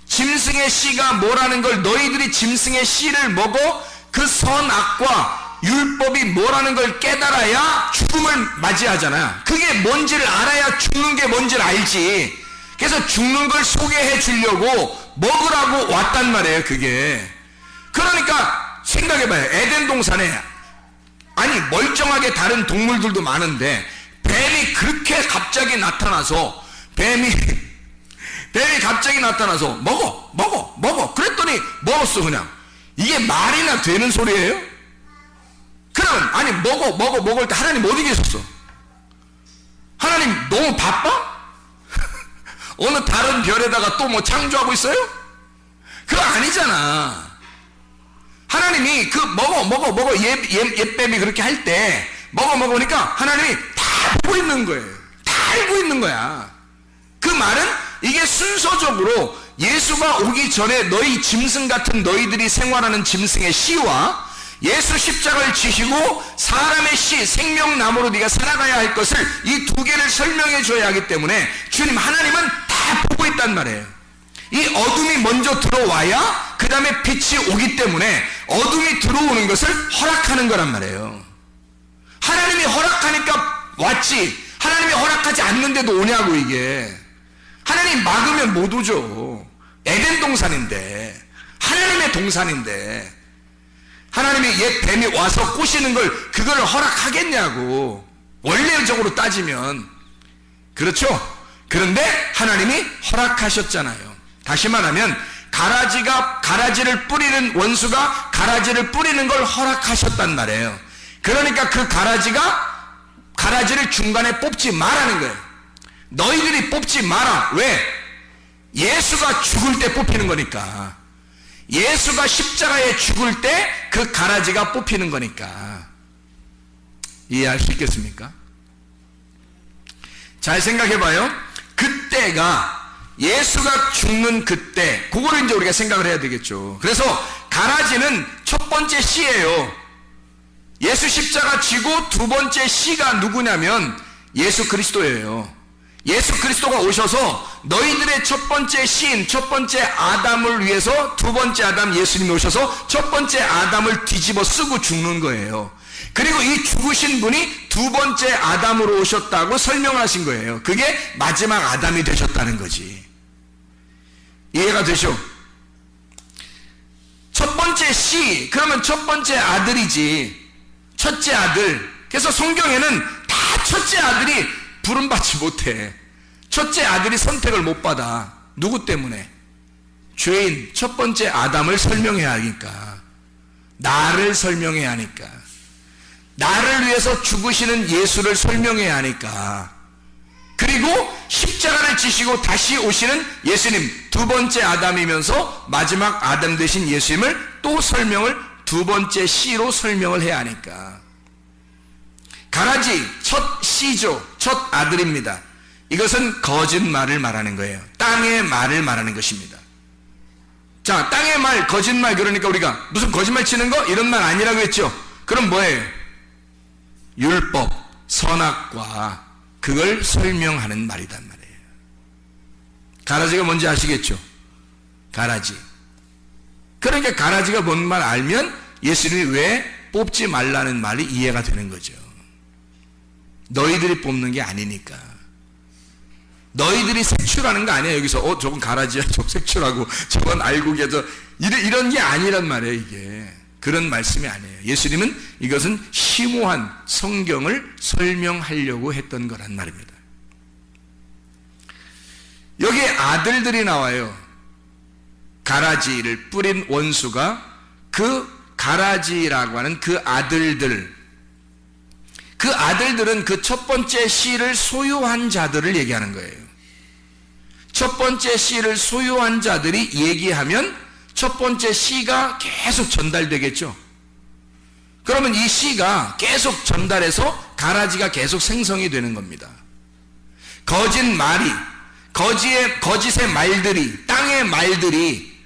짐승의 씨가 뭐라는 걸, 너희들이 짐승의 씨를 먹어 그 선악과 율법이 뭐라는 걸 깨달아야 죽음을 맞이하잖아. 그게 뭔지를 알아야 죽는 게 뭔지를 알지. 그래서 죽는 걸 소개해 주려고 먹으라고 왔단 말이에요, 그게. 그러니까 생각해봐요. 에덴 동산에 아니 멀쩡하게 다른 동물들도 많은데 뱀이 그렇게 갑자기 나타나서 뱀이 갑자기 나타나서 먹어 그랬더니 먹었어. 그냥 이게 말이나 되는 소리예요? 그럼 아니 먹을 때 하나님 어디 계셨어? 하나님 너무 바빠? 어느 다른 별에다가 또 뭐 창조하고 있어요? 그거 아니잖아. 하나님이 그 먹어 옛뱀이 그렇게 할 때 먹으니까 하나님이 다 보고 있는 거예요. 다 알고 있는 거야. 그 말은 이게 순서적으로 예수가 오기 전에 너희 짐승 같은 너희들이 생활하는 짐승의 씨와 예수 십자가를 지시고 사람의 씨 생명나무로 네가 살아가야 할 것을 이 두 개를 설명해 줘야 하기 때문에 주님 하나님은 다 보고 있단 말이에요. 이 어둠이 먼저 들어와야 그 다음에 빛이 오기 때문에 어둠이 들어오는 것을 허락하는 거란 말이에요. 하나님이 허락하니까 왔지 하나님이 허락하지 않는데도 오냐고. 이게 하나님 막으면 못 오죠. 에덴 동산인데, 하나님의 동산인데 하나님이 옛 뱀이 와서 꼬시는 걸 그걸 허락하겠냐고. 원래적으로 따지면 그렇죠. 그런데 하나님이 허락하셨잖아요. 다시 말하면 가라지를 뿌리는 원수가 가라지를 뿌리는 걸 허락하셨단 말이에요. 그러니까 그 가라지를 중간에 뽑지 말라는 거예요. 너희들이 뽑지 마라. 왜? 예수가 죽을 때 뽑히는 거니까. 예수가 십자가에 죽을 때 그 가라지가 뽑히는 거니까. 이해할 수 있겠습니까? 잘 생각해 봐요. 그때가 예수가 죽는 그때, 그거를 이제 우리가 생각을 해야 되겠죠. 그래서 가라지는 첫 번째 씨예요. 예수 십자가 지고 두 번째 씨가 누구냐면 예수 그리스도예요. 예수 그리스도가 오셔서 너희들의 첫 번째 시인, 첫 번째 아담을 위해서 두 번째 아담 예수님이 오셔서 첫 번째 아담을 뒤집어 쓰고 죽는 거예요. 그리고 이 죽으신 분이 두 번째 아담으로 오셨다고 설명하신 거예요. 그게 마지막 아담이 되셨다는 거지. 이해가 되죠? 첫 번째 씨, 그러면 첫 번째 아들이지. 첫째 아들. 그래서 성경에는 다 첫째 아들이 부름받지 못해. 첫째 아들이 선택을 못 받아. 누구 때문에? 죄인 첫 번째 아담을 설명해야 하니까. 나를 설명해야 하니까. 나를 위해서 죽으시는 예수를 설명해야 하니까. 그리고 십자가를 지시고 다시 오시는 예수님, 두 번째 아담이면서 마지막 아담 되신 예수님을 또 설명을 두 번째 씨로 설명을 해야 하니까. 가라지 첫 씨죠. 첫 아들입니다. 이것은 거짓말을 말하는 거예요. 땅의 말을 말하는 것입니다. 자, 땅의 말, 거짓말. 그러니까 우리가 무슨 거짓말 치는 거? 이런 말 아니라고 했죠. 그럼 뭐예요? 율법, 선악과 그걸 설명하는 말이단 말이에요. 가라지가 뭔지 아시겠죠? 가라지. 그러니까 가라지가 뭔 말 알면 예수님이 왜 뽑지 말라는 말이 이해가 되는 거죠. 너희들이 뽑는 게 아니니까. 너희들이 색출하는 거 아니야. 여기서 저건 가라지야, 저건 색출하고 저건 알고 계셔. 이런 게 아니란 말이에요. 이게 그런 말씀이 아니에요. 예수님은 이것은 심오한 성경을 설명하려고 했던 거란 말입니다. 여기에 아들들이 나와요. 가라지를 뿌린 원수가 그 가라지라고 하는 그 아들들, 그 아들들은 그 첫 번째 씨를 소유한 자들을 얘기하는 거예요. 첫 번째 씨를 소유한 자들이 얘기하면 첫 번째 씨가 계속 전달되겠죠. 그러면 이 씨가 계속 전달해서 가라지가 계속 생성이 되는 겁니다. 거짓말이, 거짓의 말들이, 땅의 말들이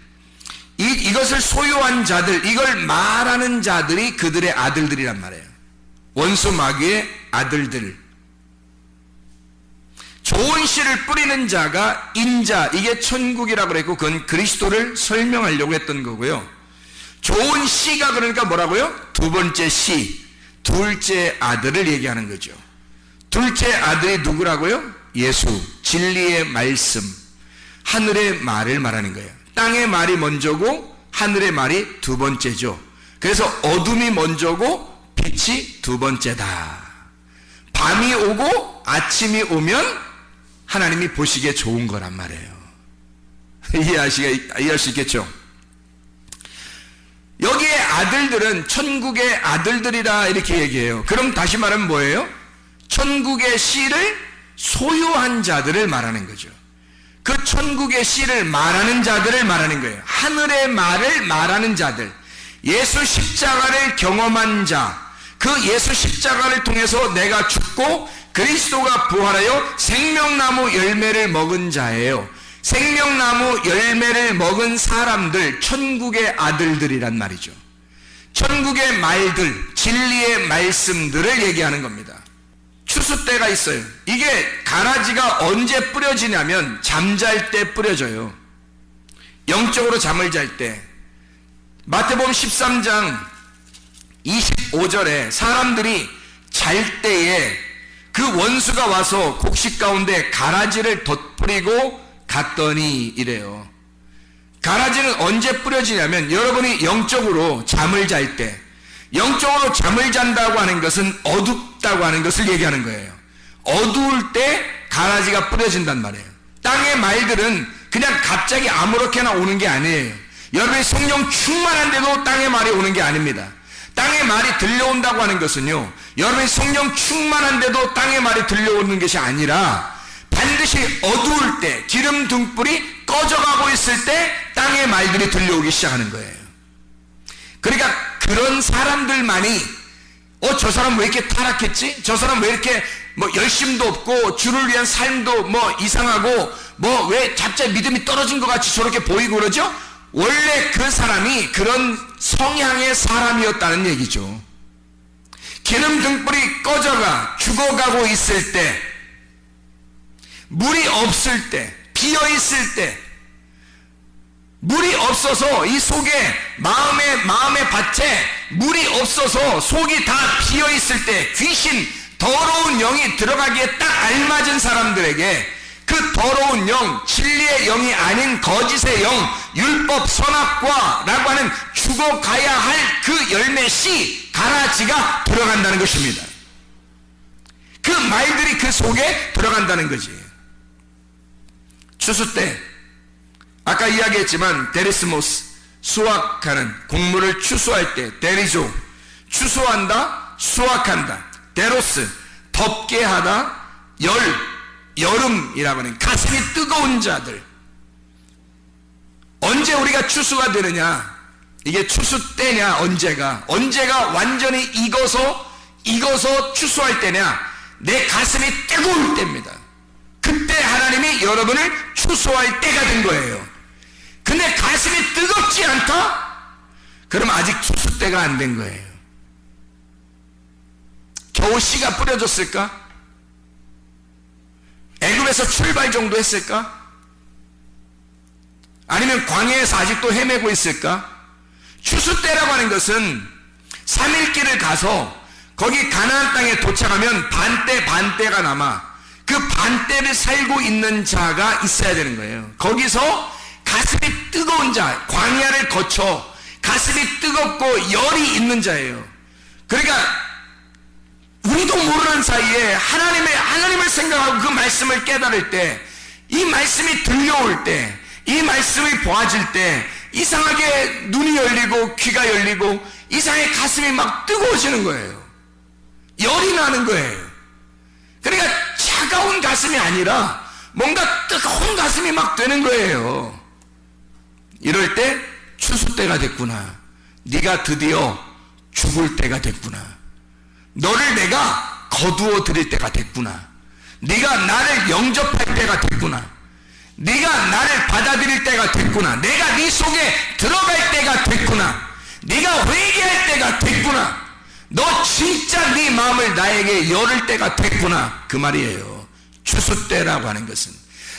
이것을 소유한 자들, 이걸 말하는 자들이 그들의 아들들이란 말이에요. 원수 마귀의 아들들. 좋은 씨를 뿌리는 자가 인자, 이게 천국이라고 그랬고 그건 그리스도를 설명하려고 했던 거고요. 좋은 씨가 그러니까 뭐라고요? 두 번째 씨, 둘째 아들을 얘기하는 거죠. 둘째 아들이 누구라고요? 예수, 진리의 말씀, 하늘의 말을 말하는 거예요. 땅의 말이 먼저고 하늘의 말이 두 번째죠. 그래서 어둠이 먼저고 빛이 두 번째다. 밤이 오고 아침이 오면 하나님이 보시기에 좋은 거란 말이에요. 이해할 수 있겠죠? 여기에 아들들은 천국의 아들들이라 이렇게 얘기해요. 그럼 다시 말하면 뭐예요? 천국의 씨를 소유한 자들을 말하는 거죠. 그 천국의 씨를 말하는 자들을 말하는 거예요. 하늘의 말을 말하는 자들, 예수 십자가를 경험한 자, 그 예수 십자가를 통해서 내가 죽고 그리스도가 부활하여 생명나무 열매를 먹은 자예요. 생명나무 열매를 먹은 사람들, 천국의 아들들이란 말이죠. 천국의 말들, 진리의 말씀들을 얘기하는 겁니다. 추수 때가 있어요. 이게 가라지가 언제 뿌려지냐면 잠잘 때 뿌려져요. 영적으로 잠을 잘 때. 마태복음 13장 25절에 사람들이 잘 때에 그 원수가 와서 곡식 가운데 가라지를 덧뿌리고 갔더니 이래요. 가라지는 언제 뿌려지냐면 여러분이 영적으로 잠을 잘 때, 영적으로 잠을 잔다고 하는 것은 어둡다고 하는 것을 얘기하는 거예요. 어두울 때 가라지가 뿌려진단 말이에요. 땅의 말들은 그냥 갑자기 아무렇게나 오는 게 아니에요. 여러분이 성령 충만한데도 땅의 말이 오는 게 아닙니다. 땅의 말이 들려온다고 하는 것은요, 여러분이 성령 충만한데도 땅의 말이 들려오는 것이 아니라 반드시 어두울 때, 기름 등불이 꺼져가고 있을 때 땅의 말들이 들려오기 시작하는 거예요. 그러니까 그런 사람들만이 저 사람 왜 이렇게 타락했지? 저 사람 왜 이렇게 열심도 없고 주를 위한 삶도 이상하고 왜 갑자기 믿음이 떨어진 것 같이 저렇게 보이고 그러죠? 원래 그 사람이 그런 성향의 사람이었다는 얘기죠. 기름 등불이 꺼져가 죽어가고 있을 때, 물이 없을 때, 비어있을 때, 물이 없어서 이 속에 마음의 밭에 물이 없어서 속이 다 비어있을 때 귀신, 더러운 영이 들어가기에 딱 알맞은 사람들에게 그 더러운 영, 진리의 영이 아닌 거짓의 영, 율법 선악과라고 하는 죽어가야 할 그 열매 씨, 가라지가 들어간다는 것입니다. 그 말들이 그 속에 들어간다는 거지. 추수 때 아까 이야기했지만 데리스모스, 수확하는, 곡물을 추수할 때 데리조, 추수한다, 수확한다. 데로스, 덥게 하다. 여름이라고 하는 가슴이 뜨거운 자들. 언제 우리가 추수가 되느냐? 이게 추수 때냐? 언제가 완전히 익어서 추수할 때냐? 내 가슴이 뜨거울 때입니다. 그때 하나님이 여러분을 추수할 때가 된 거예요. 근데 가슴이 뜨겁지 않다? 그럼 아직 추수 때가 안 된 거예요. 겨우 씨가 뿌려졌을까? 애굽에서 출발 정도 했을까? 아니면 광야에서 아직도 헤매고 있을까? 추수 때라고 하는 것은 3일 길을 가서 거기 가나안 땅에 도착하면 반때가 남아 그 반때를 살고 있는 자가 있어야 되는 거예요. 거기서 가슴이 뜨거운 자, 광야를 거쳐 가슴이 뜨겁고 열이 있는 자예요. 그러니까 우리도 모르는 사이에 하나님을 생각하고 그 말씀을 깨달을 때, 이 말씀이 들려올 때, 이 말씀이 보아질 때 이상하게 눈이 열리고 귀가 열리고 이상하게 가슴이 막 뜨거워지는 거예요. 열이 나는 거예요. 그러니까 차가운 가슴이 아니라 뭔가 뜨거운 가슴이 막 되는 거예요. 이럴 때 추수 때가 됐구나. 네가 드디어 죽을 때가 됐구나. 너를 내가 거두어 드릴 때가 됐구나. 네가 나를 영접할 때가 됐구나. 네가 나를 받아들일 때가 됐구나. 내가 네 속에 들어갈 때가 됐구나. 네가 회개할 때가 됐구나. 너 진짜 네 마음을 나에게 열을 때가 됐구나. 그 말이에요. 추수 때라고 하는 것은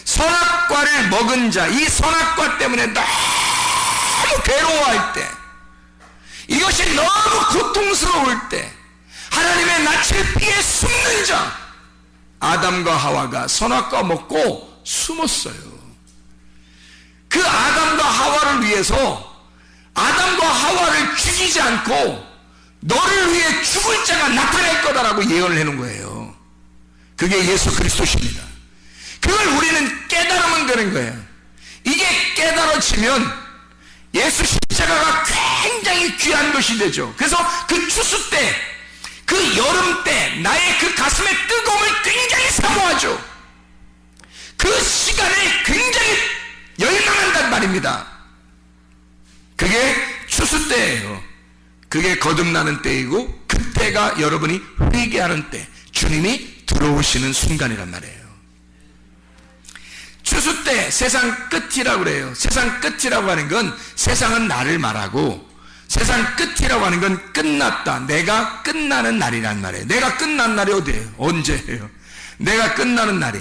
선악과를 먹은 자, 이 선악과 때문에 너무 괴로워할 때, 이것이 너무 고통스러울 때 하나님의 낯을 피해 숨는 자, 아담과 하와가 선악과 먹고 숨었어요. 그 아담과 하와를 위해서 아담과 하와를 죽이지 않고 너를 위해 죽을 자가 나타날 거다라고 예언을 해놓은 거예요. 그게 예수 그리스도십니다. 그걸 우리는 깨달으면 되는 거예요. 이게 깨달아지면 예수 십자가가 굉장히 귀한 것이 되죠. 그래서 그 추수 때, 그 여름 때 나의 그 가슴의 뜨거움을 굉장히 사모하죠. 그 시간에 굉장히 열망한단 말입니다. 그게 추수 때예요. 그게 거듭나는 때이고, 그때가 여러분이 회개하는 때, 주님이 들어오시는 순간이란 말이에요. 추수 때 세상 끝이라고 그래요. 세상 끝이라고 하는 건 세상은 나를 말하고, 세상 끝이라고 하는 건 끝났다, 내가 끝나는 날이란 말이에요. 내가 끝난 날이 어디예요? 언제예요? 내가 끝나는 날이,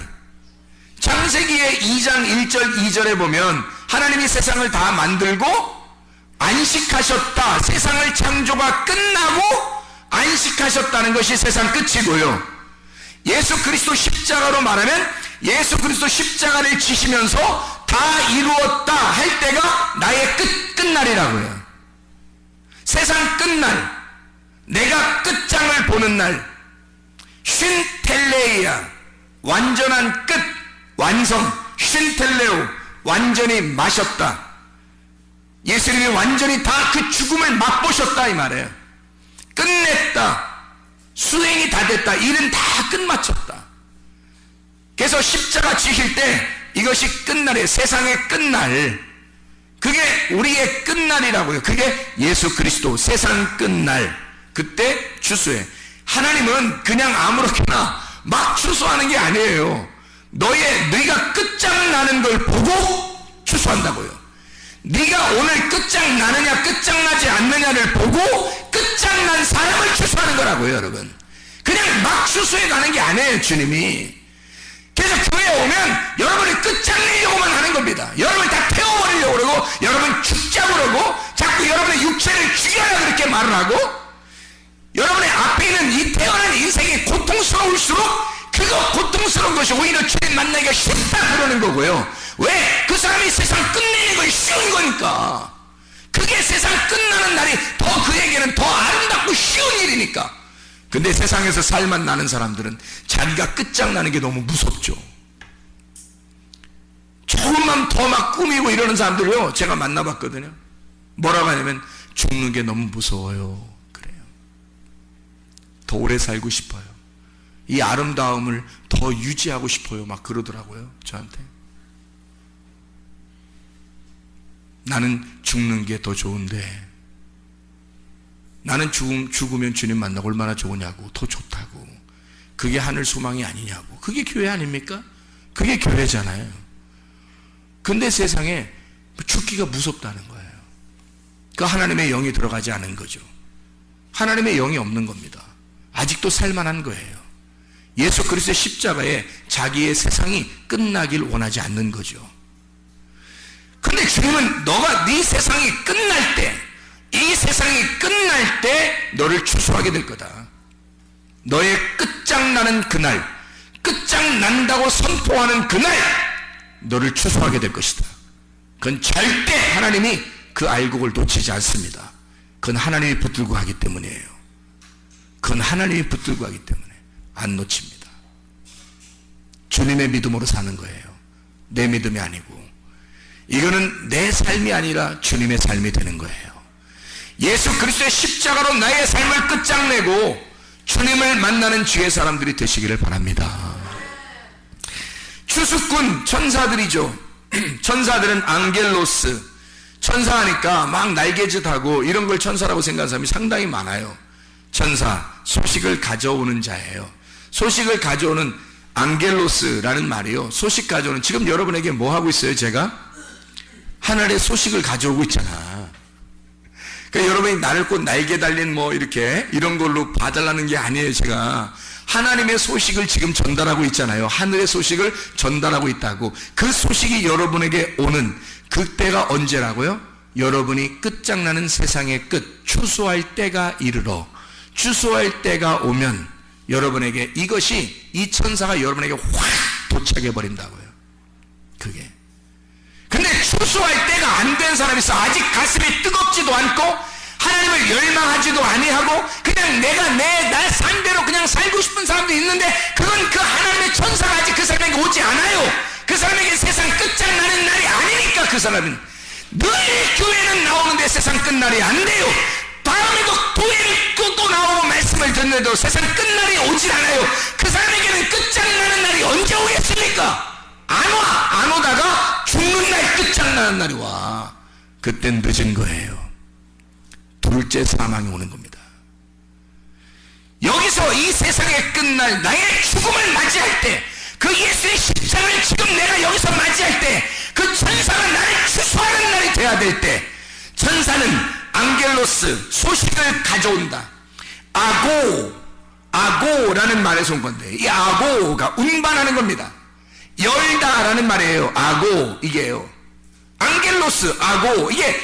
창세기의 2장 1절 2절에 보면 하나님이 세상을 다 만들고 안식하셨다, 세상을 창조가 끝나고 안식하셨다는 것이 세상 끝이고요. 예수 그리스도 십자가로 말하면 예수 그리스도 십자가를 지시면서 다 이루었다 할 때가 나의 끝날이라고요. 세상 끝날, 내가 끝장을 보는 날, 쉰텔레이아, 완전한 끝, 완성, 쉰텔레오, 완전히 마셨다. 예수님이 완전히 다 그 죽음을 맛보셨다 이 말이에요. 끝냈다, 수행이 다 됐다, 일은 다 끝마쳤다. 그래서 십자가 지실 때 이것이 끝날이에요. 세상의 끝날, 그게 우리의 끝날이라고요. 그게 예수 그리스도 세상 끝날, 그때 추수해. 하나님은 그냥 아무렇게나 막 추수하는 게 아니에요. 네가 끝장나는 걸 보고 추수한다고요. 네가 오늘 끝장나느냐 끝장나지 않느냐를 보고 끝장난 사람을 추수하는 거라고요, 여러분. 그냥 막 추수해 가는 게 아니에요, 주님이. 그래서 교회에 오면 여러분이 끝장내려고만 하는 겁니다. 여러분을 다 태워버리려고 그러고, 여러분 죽자고 그러고, 자꾸 여러분의 육체를 죽여라 그렇게 말을 하고, 여러분의 앞에 있는 이 태어난 인생이 고통스러울수록 그거 고통스러운 것이 오히려 주님 만나기가 쉽다 그러는 거고요. 왜? 그 사람이 세상 끝내는 건 쉬운 거니까. 그게 세상 끝나는 날이 더 그에게는 더 아름답고 쉬운 일이니까. 근데 세상에서 살만 나는 사람들은 자기가 끝장나는 게 너무 무섭죠. 조금만 더 막 꾸미고 이러는 사람들요, 제가 만나봤거든요. 뭐라고 하냐면 죽는 게 너무 무서워요 그래요. 더 오래 살고 싶어요, 이 아름다움을 더 유지하고 싶어요 막 그러더라고요 저한테. 나는 죽는 게 더 좋은데, 나는 죽으면 주님 만나고 얼마나 좋으냐고, 더 좋다고. 그게 하늘 소망이 아니냐고. 그게 교회 아닙니까? 그게 교회잖아요. 근데 세상에 죽기가 무섭다는 거예요. 그 하나님의 영이 들어가지 않은 거죠. 하나님의 영이 없는 겁니다. 아직도 살만한 거예요. 예수 그리스도의 십자가에 자기의 세상이 끝나길 원하지 않는 거죠. 근데 주님은 너가 네 세상이 끝날 때, 이 세상이 끝날 때 너를 추수하게 될 거다. 너의 끝장나는 그날, 끝장난다고 선포하는 그날 너를 추수하게 될 것이다. 그건 절대 하나님이 그 알곡을 놓치지 않습니다. 그건 하나님이 붙들고 하기 때문이에요. 그건 하나님이 붙들고 하기 때문에 안 놓칩니다. 주님의 믿음으로 사는 거예요. 내 믿음이 아니고. 이거는 내 삶이 아니라 주님의 삶이 되는 거예요. 예수 그리스도의 십자가로 나의 삶을 끝장내고 주님을 만나는 주의 사람들이 되시기를 바랍니다. 추수꾼 천사들이죠. 천사들은 앙겔로스, 천사하니까 막 날개짓하고 이런 걸 천사라고 생각하는 사람이 상당히 많아요. 천사, 소식을 가져오는 자예요. 소식을 가져오는 앙겔로스라는 말이요, 소식 가져오는. 지금 여러분에게 뭐 하고 있어요? 제가 하늘의 소식을 가져오고 있잖아. 그러니까 여러분이 나를 꼭 날개 달린 뭐 이렇게 이런 걸로 봐달라는 게 아니에요. 제가 하나님의 소식을 지금 전달하고 있잖아요. 하늘의 소식을 전달하고 있다고. 그 소식이 여러분에게 오는 그때가 언제라고요? 여러분이 끝장나는 세상의 끝, 추수할 때가 이르러, 추수할 때가 오면 여러분에게 이것이, 이 천사가 여러분에게 확 도착해 버린다고요. 그게. 근데 추수할 때가 안 된 사람이 있어. 아직 가슴이 뜨겁지도 않고 하나님을 열망하지도 아니하고 그냥 내가 내 삶대로 그냥 살고 싶은 사람도 있는데, 그건 그 하나님의 천사가 아직 그 사람에게 오지 않아요. 그 사람에게 세상 끝장나는 날이 아니니까. 그 사람은 늘 교회는 나오는데 세상 끝날이 안 돼요. 다음에도 교회를 또 나오고 말씀을 듣는데도 세상 끝날이 오질 않아요. 그 사람에게는 끝장나는 날이 언제 오겠습니까? 안 오다가 죽는 날 끝장나는 날이 와. 그땐 늦은 거예요. 둘째 사망이 오는 겁니다. 여기서 이 세상의 끝날, 나의 죽음을 맞이할 때, 그 예수의 십자가를 지금 내가 여기서 맞이할 때, 그 천사가 나를 추수하는 날이 돼야 될 때, 천사는 앙겔로스, 소식을 가져온다. 아고라는 말에서 온 건데, 이 아고가 운반하는 겁니다. 열다라는 말이에요. 아고, 이게요. 앙겔로스, 아고, 이게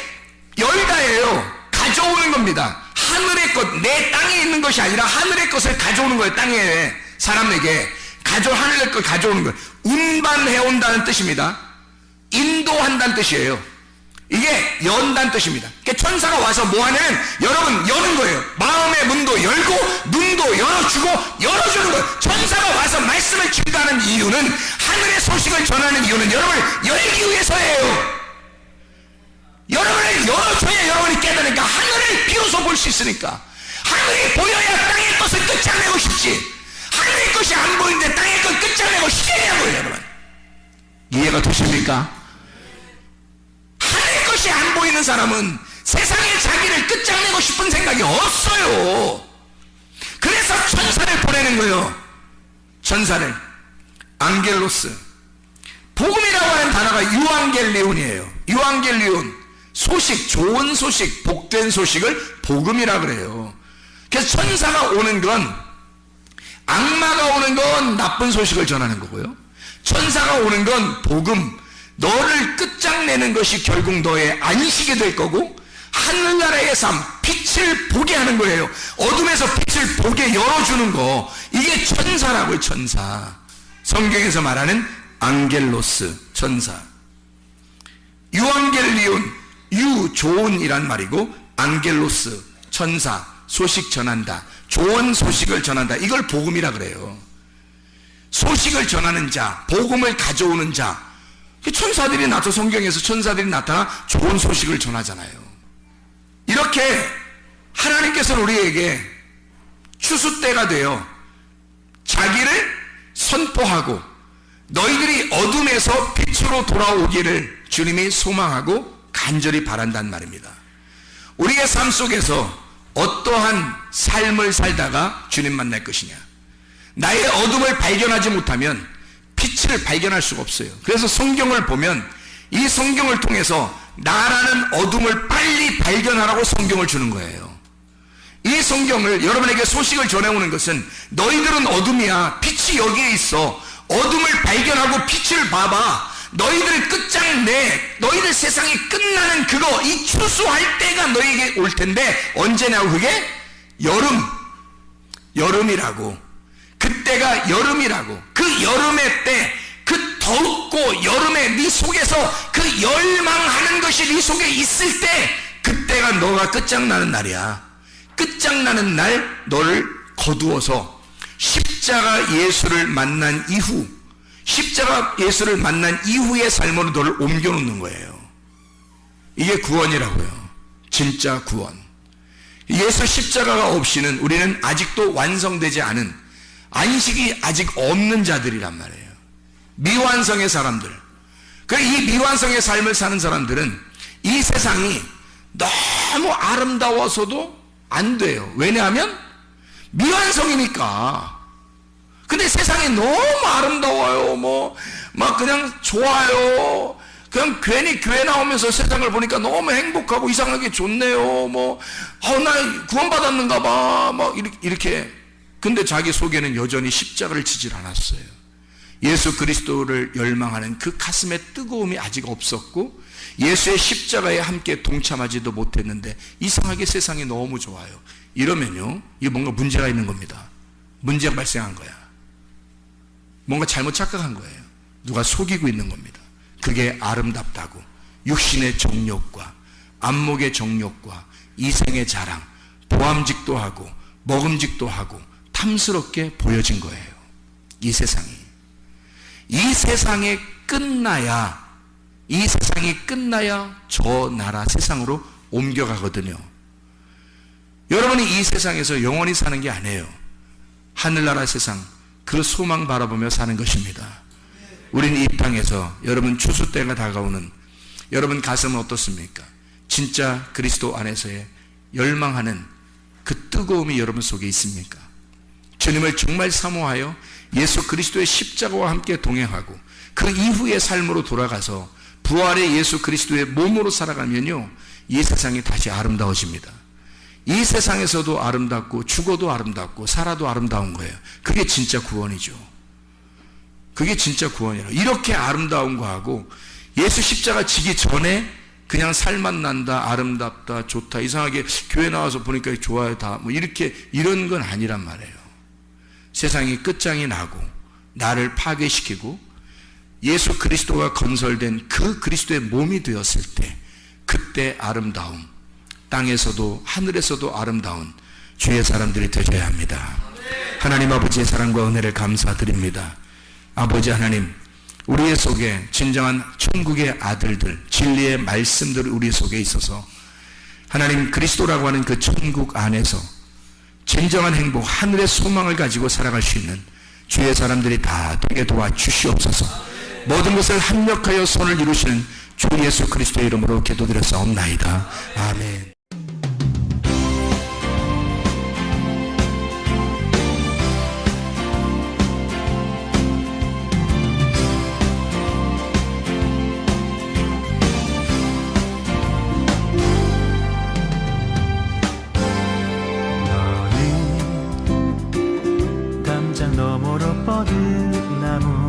열다예요. 가져오는 겁니다. 하늘의 것, 내 땅에 있는 것이 아니라 하늘의 것을 가져오는 거예요. 땅에 사람에게 하늘의 것 가져오는 거예요. 운반해온다는 뜻입니다. 인도한다는 뜻이에요. 이게 연다는 뜻입니다. 그러니까 천사가 와서 뭐 하냐면 여러분 여는 거예요. 마음의 문도 열고 눈도 열어주고 열어주는 거예요. 천사가 와서 말씀을 증거하는 이유는, 하늘의 소식을 전하는 이유는 여러분을 열기 위해서예요. 여러분을 열어줘야 여러분이 깨달으니까, 하늘을 비로소 볼 수 있으니까. 하늘이 보여야 땅의 것을 끝장내고 싶지. 하늘의 것이 안 보이는데 땅의 것 끝장내고 싶겠냐고요, 여러분. 이해가 되십니까? 하늘의 것이 안 보이는 사람은 세상에 자기를 끝장내고 싶은 생각이 없어요. 그래서 천사를 보내는 거예요. 천사를. 앙겔로스. 복음이라고 하는 단어가 유앙겔리온이에요. 유앙겔리온. 소식, 좋은 소식, 복된 소식을 복음이라 그래요. 그래서 천사가 오는 건, 악마가 오는 건 나쁜 소식을 전하는 거고요. 천사가 오는 건 복음, 너를 끝장내는 것이 결국 너의 안식이 될 거고, 하늘나라의 삶, 빛을 보게 하는 거예요. 어둠에서 빛을 보게 열어주는 거, 이게 천사라고요. 천사. 성경에서 말하는 앙겔로스, 천사. 유앙겔리온, 좋은이란 말이고, 앙겔로스, 천사, 소식 전한다, 좋은 소식을 전한다, 이걸 복음이라 그래요. 소식을 전하는 자, 복음을 가져오는 자. 천사들이 나타나, 성경에서 천사들이 나타나 좋은 소식을 전하잖아요. 이렇게 하나님께서는 우리에게 추수 때가 되어 자기를 선포하고, 너희들이 어둠에서 빛으로 돌아오기를 주님이 소망하고 간절히 바란다는 말입니다. 우리의 삶 속에서 어떠한 삶을 살다가 주님 만날 것이냐. 나의 어둠을 발견하지 못하면 빛을 발견할 수가 없어요. 그래서 성경을 보면, 이 성경을 통해서 나라는 어둠을 빨리 발견하라고 성경을 주는 거예요. 이 성경을, 여러분에게 소식을 전해오는 것은, 너희들은 어둠이야, 빛이 여기에 있어, 어둠을 발견하고 빛을 봐봐, 너희들 끝장내, 너희들 세상이 끝나는 그거, 이 추수할 때가 너희에게 올 텐데, 언제냐고. 그게 여름이라고. 그때가 여름이라고. 그 여름의 때, 그 덥고 여름에 네 속에서 그 열망하는 것이 네 속에 있을 때, 그때가 너가 끝장나는 날이야. 끝장나는 날 너를 거두어서 십자가 예수를 만난 이후, 십자가 예수를 만난 이후의 삶으로 너를 옮겨놓는 거예요. 이게 구원이라고요. 진짜 구원. 예수 십자가가 없이는 우리는 아직도 완성되지 않은, 안식이 아직 없는 자들이란 말이에요. 미완성의 사람들. 이 미완성의 삶을 사는 사람들은 이 세상이 너무 아름다워서도 안 돼요. 왜냐하면 미완성이니까. 근데 세상이 너무 아름다워요. 막 그냥 좋아요. 그냥 괜히 교회 나오면서 세상을 보니까 너무 행복하고 이상하게 좋네요. 나 구원받았는가 봐. 이렇게. 근데 자기 속에는 여전히 십자가를 지질 않았어요. 예수 그리스도를 열망하는 그 가슴의 뜨거움이 아직 없었고, 예수의 십자가에 함께 동참하지도 못했는데 이상하게 세상이 너무 좋아요. 이러면요, 이게 뭔가 문제가 있는 겁니다. 문제가 발생한 거야. 뭔가 잘못 착각한 거예요. 누가 속이고 있는 겁니다. 그게 아름답다고, 육신의 정욕과 안목의 정욕과 이생의 자랑, 보암직도 하고 먹음직도 하고 탐스럽게 보여진 거예요. 이 세상이. 이 세상에 끝나야 이 세상이 끝나야 저 나라 세상으로 옮겨가거든요. 여러분이 이 세상에서 영원히 사는 게 아니에요. 하늘나라 세상, 그 소망 바라보며 사는 것입니다. 우리는 이 땅에서 여러분 추수 때가 다가오는 여러분 가슴은 어떻습니까? 진짜 그리스도 안에서의 열망하는 그 뜨거움이 여러분 속에 있습니까? 주님을 정말 사모하여 예수 그리스도의 십자가와 함께 동행하고 그 이후의 삶으로 돌아가서 부활의 예수 그리스도의 몸으로 살아가면요, 이 세상이 다시 아름다워집니다. 이 세상에서도 아름답고 죽어도 아름답고 살아도 아름다운 거예요. 그게 진짜 구원이죠. 그게 진짜 구원이에요. 이렇게 아름다운 거하고 예수 십자가 지기 전에 그냥 살맛 난다, 아름답다, 좋다, 이상하게 교회 나와서 보니까 좋아요, 다 뭐 이렇게 이런 건 아니란 말이에요. 세상이 끝장이 나고 나를 파괴시키고 예수 그리스도가 건설된 그 그리스도의 몸이 되었을 때, 그때 아름다움, 땅에서도 하늘에서도 아름다운 주의 사람들이 되셔야 합니다. 하나님 아버지의 사랑과 은혜를 감사드립니다. 아버지 하나님, 우리의 속에 진정한 천국의 아들들, 진리의 말씀들이 우리 속에 있어서 하나님 그리스도라고 하는 그 천국 안에서 진정한 행복, 하늘의 소망을 가지고 살아갈 수 있는 주의 사람들이 다 되게 도와주시옵소서. 모든 것을 합력하여 선을 이루시는 주 예수 그리스도의 이름으로 기도드렸사옵나이다. 아멘. 너는 담장 너머로 뻗은 나무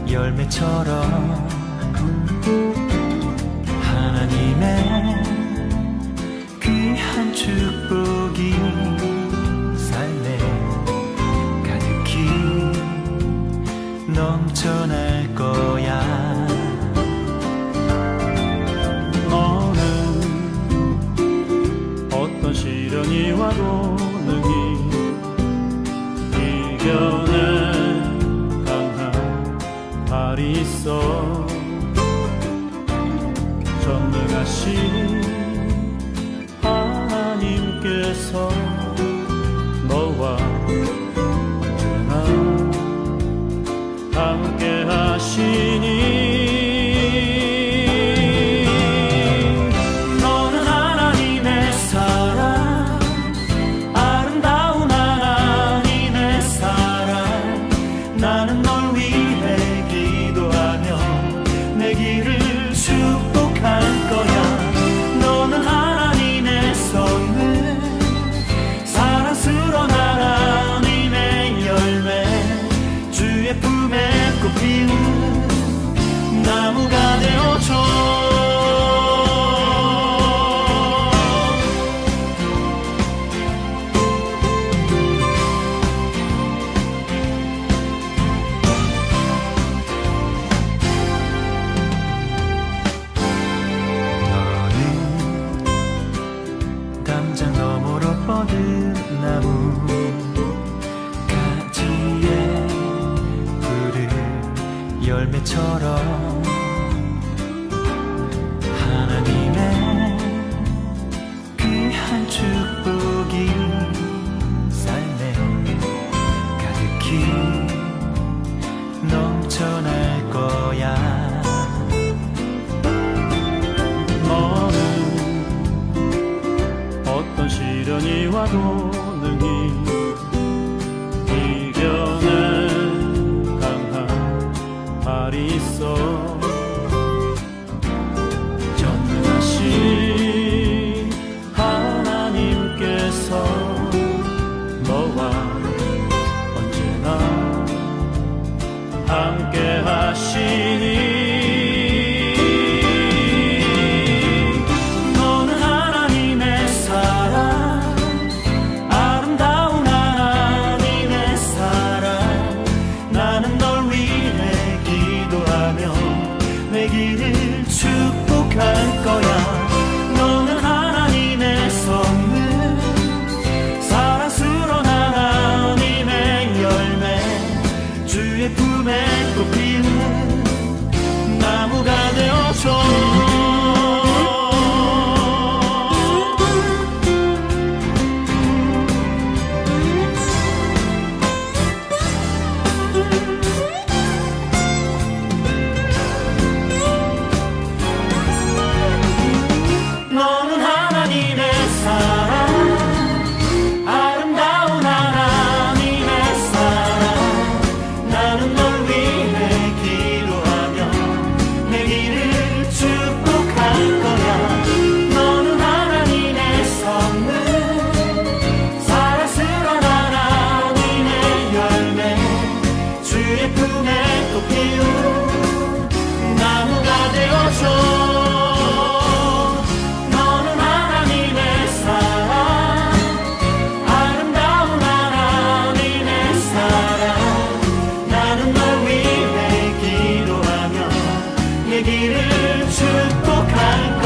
열매처럼 하나님의 귀한 축복이 삶에 가득히 넘쳐날 거야. 너는 어떤 시련이 와도 능히 이겨내 발이 있어. 전능하신 하나님께서 너와 언제나 함께 하시니 너는 하나님의 사랑, 아름다운 하나님의 사랑. 나는 널 위해 내 길을 축복할 거야. 너는 하나님의 선물, 사랑스러운 하나님의 열매, 주의 품에 꽃피는 나무가 되어줘. 뻗은 나무 가지에 푸른 열매처럼 하나님의 귀한 축복이 삶에 가득히 넘쳐날 거야. 너는 어떤 시련이 와도 능히 이겨낸 강한 발이 있어. 전능하신 하나님께서 너와 언제나 함께 하시니 나는 널 위해 기도하며 축복한